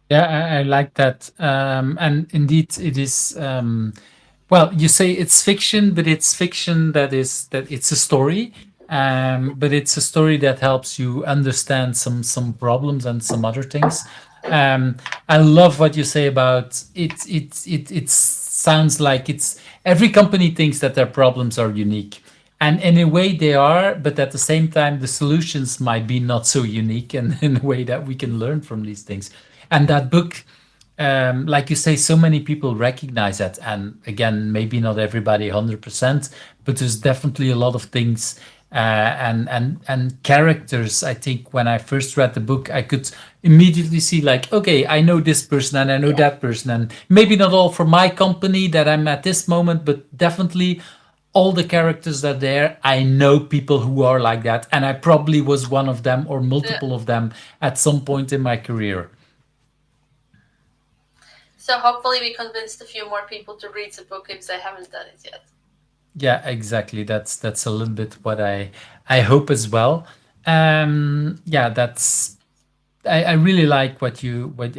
Yeah, I like that. And indeed, it is. Well, you say it's fiction, but it's fiction that it's a story. But it's a story that helps you understand some problems and some other things. Um, I love what you say about it. It sounds like it's every company thinks that their problems are unique, and in a way they are. But at the same time, the solutions might be not so unique, and in a way that we can learn from these things. And that book, like you say, so many people recognize that. And again, maybe not everybody 100%, but there's definitely a lot of things and characters. I think when I first read the book, I could immediately see like, okay, I know this person and I know Yeah. that person, and maybe not all for my company that I'm at this moment, but definitely all the characters that are there. I know people who are like that, and I probably was one of them or Yeah. multiple of them at some point in my career. So hopefully we convinced a few more people to read the book if they haven't done it yet. Yeah, exactly. That's a little bit what I hope as well. Yeah, that's I really like what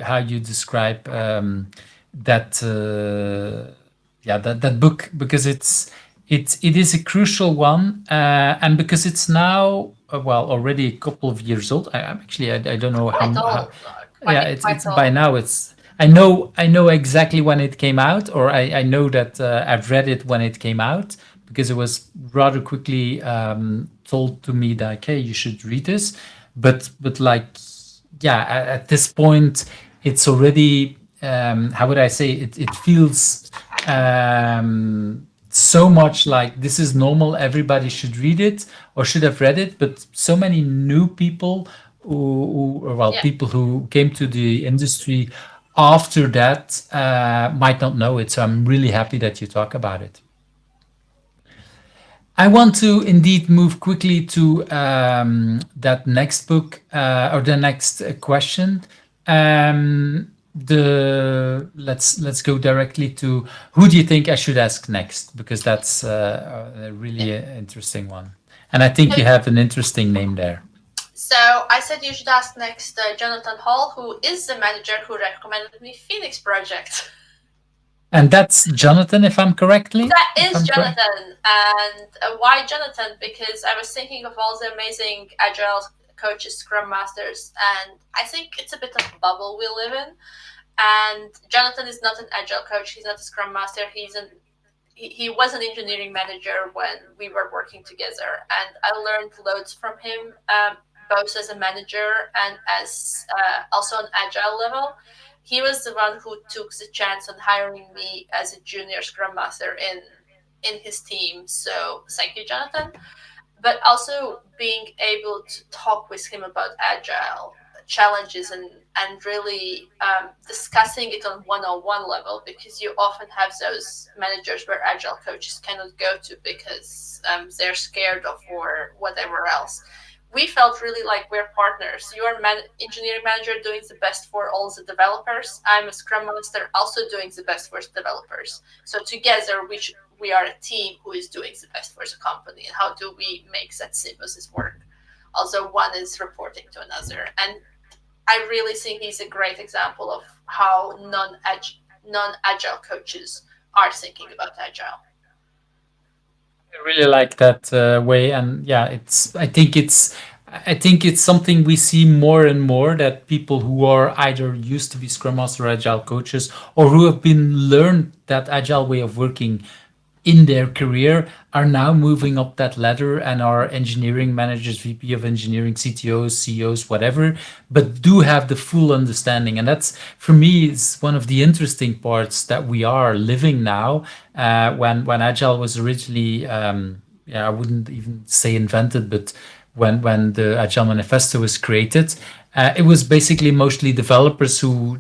how you describe that yeah that book, because it is a crucial one, and because it's now well already a couple of years old. I'm actually I don't know Quite how old, yeah, quite it's by old. now it's I know exactly when it came out, or I know that I've read it when it came out, because it was rather quickly told to me that okay, you should read this. But like yeah, at this point it's already how would I say it, it feels so much like this is normal, everybody should read it or should have read it. But so many new people or well, Yeah. people who came to the industry after that might not know it, so I'm really happy that you talk about it. I want to indeed move quickly to that next book or the next question. The let's go directly to who do you think I should ask next, because that's a Yeah. really interesting one, and I think you have an interesting name there. So I said you should ask next Jonathan Hall, who is the manager who recommended me Phoenix Project. And that's Jonathan, That if is I'm correct. Jonathan. And why Jonathan? Because I was thinking of all the amazing agile coaches, scrum masters, and I think it's a bit of a bubble we live in. And Jonathan is not an agile coach. He's not a scrum master. He was an engineering manager when we were working together, and I learned loads from him, both as a manager and as also on agile level. He was the one who took the chance on hiring me as a junior scrum master in his team. So thank you, Jonathan. But also being able to talk with him about agile challenges and really discussing it on one-on-one level, because you often have those managers where agile coaches cannot go to because they're scared of or whatever else. We felt really like we're partners. You're an engineering manager doing the best for all the developers. I'm a scrum master also doing the best for the developers. So together we are a team who is doing the best for the company, and how do we make that synthesis work. Also, one is reporting to another, and I really think he's a great example of how non-agile coaches are thinking about agile. I really like that way, and yeah, it's. I think it's something we see more and more, that people who are either used to be Scrum Master or Agile coaches, or who have been learned that Agile way of working in their career, are now moving up that ladder and are engineering managers, VP of engineering, CTOs, CEOs, whatever, but do have the full understanding. And that's, for me, is one of the interesting parts that we are living now. When Agile was originally, yeah, I wouldn't even say invented, but when the Agile Manifesto was created, it was basically mostly developers who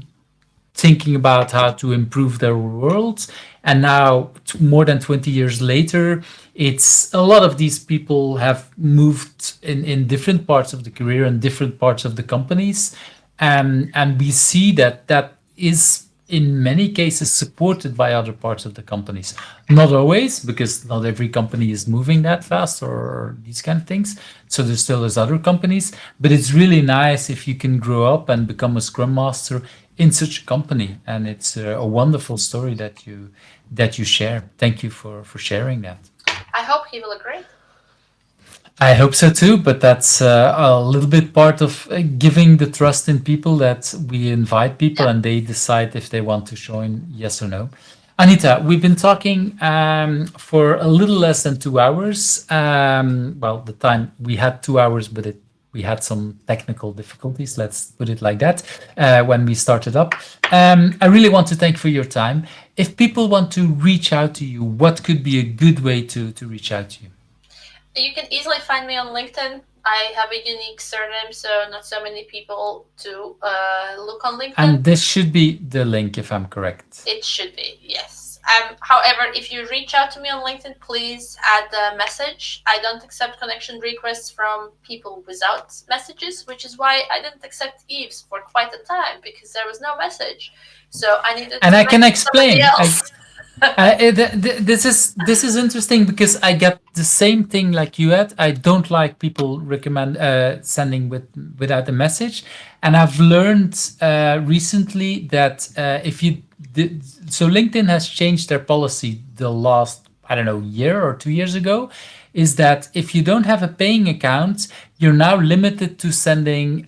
thinking about how to improve their world. And now, more than 20 years later, it's a lot of these people have moved in different parts of the career and different parts of the companies. And we see that that is in many cases supported by other parts of the companies. Not always, because not every company is moving that fast or these kind of things. So there still is other companies, but it's really nice if you can grow up and become a Scrum Master in such a company. And it's a wonderful story that you share. Thank you for sharing that. I hope he will agree. I hope so too, but that's a little bit part of giving the trust in people, that we invite people Yeah. and they decide if they want to join, yes or no. Anita, we've been talking for a little less than 2 hours. Well, the time we had 2 hours, but we had some technical difficulties, let's put it like that, when we started up. I really want to thank for your time. If people want to reach out to you, what could be a good way to reach out to you? You can easily find me on LinkedIn. I have a unique surname, so not so many people do look on LinkedIn. And this should be the link, if I'm correct. It should be, yes. However, if you reach out to me on LinkedIn, please add a message. I don't accept connection requests from people without messages, which is why I didn't accept Eve's for quite a time, because there was no message. So I needed And to I can message somebody explain. else. This is interesting because I get the same thing like you had. I don't like people recommend sending without a message, and I've learned recently that if you did, so LinkedIn has changed their policy the last, I don't know, year or 2 years ago, is that if you don't have a paying account, you're now limited to sending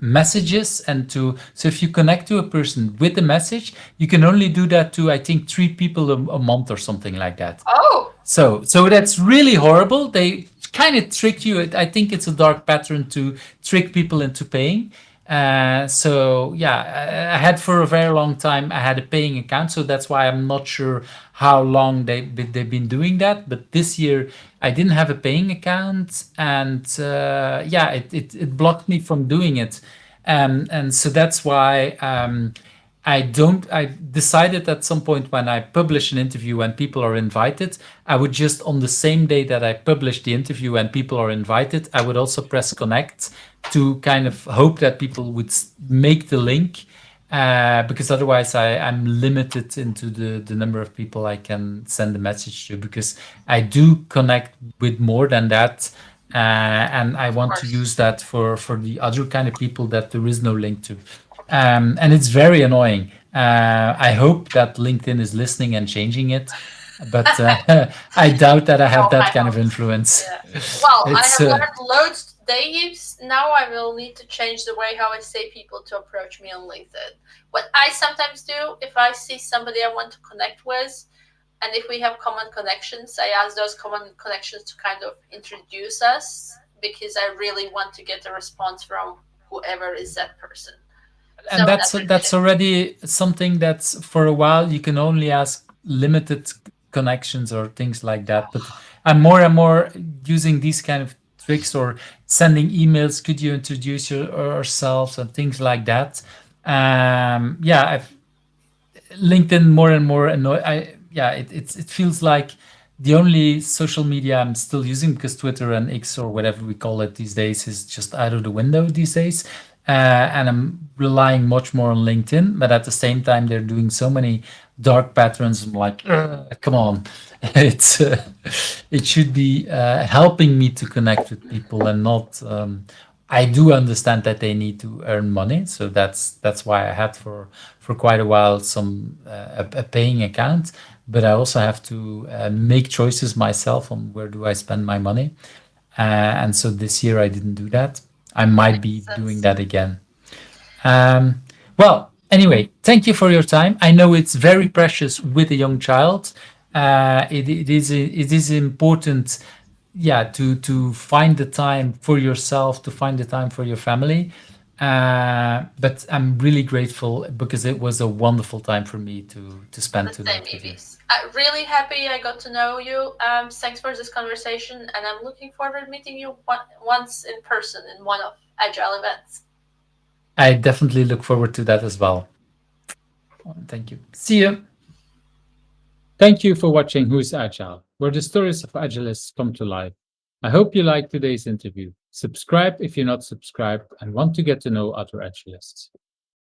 messages. And to, so if you connect to a person with a message, you can only do that to, I think, 3 people a month or something like that. Oh, So that's really horrible. They kind of trick you. I think it's a dark pattern to trick people into paying. So yeah, I had for a very long time, I had a paying account, so that's why I'm not sure how long they've been doing that. But this year I didn't have a paying account, and yeah, it blocked me from doing it. And so that's why I decided at some point, when I publish an interview and people are invited, I would just, on the same day that I publish the interview and people are invited, I would also press connect to kind of hope that people would make the link, because otherwise I'm limited into the number of people I can send a message to, because I do connect with more than that. And I want to use that for the other kind of people that there is no link to. And it's very annoying. I hope that LinkedIn is listening and changing it, but I doubt that I have that kind of influence. yeah. Well, I It's have learned loads today, Yves. Now I will need to change the way how I say people to approach me on LinkedIn. What I sometimes do, if I see somebody I want to connect with, and if we have common connections, I ask those common connections to kind of introduce us, because I really want to get a response from whoever is that person. and So that's already something that's, for a while, you can only ask limited connections or things like that. But I'm more and more using these kind of tricks, or sending emails, could you introduce yourselves, and things like that. Yeah, I've LinkedIn more and more annoy. Yeah, it feels like the only social media I'm still using, because Twitter and X, or whatever we call it these days, is just out of the window these days. And I'm relying much more on LinkedIn, but at the same time, they're doing so many dark patterns. I'm like, come on, it's it should be helping me to connect with people, and not. I do understand that they need to earn money, so that's why I had for quite a while some a paying account. but I also have to make choices myself on where do I spend my money. And so this year I didn't do that. I That might makes be doing sense. that again. Um, well, anyway, thank you for your time. I know it's very precious with a young child. It is important, yeah, to find the time for yourself, to find the time for your family. But I'm really grateful because it was a wonderful time for me to spend The same, tonight with you. Evis. I'm really happy I got to know you. Thanks for this conversation, and I'm looking forward to meeting you once in person in one of Agile events. I definitely look forward to that as well. Thank you. See you. Thank you for watching Who's Agile, where the stories of agilists come to life. I hope you liked today's interview. Subscribe if you're not subscribed and want to get to know other agilists.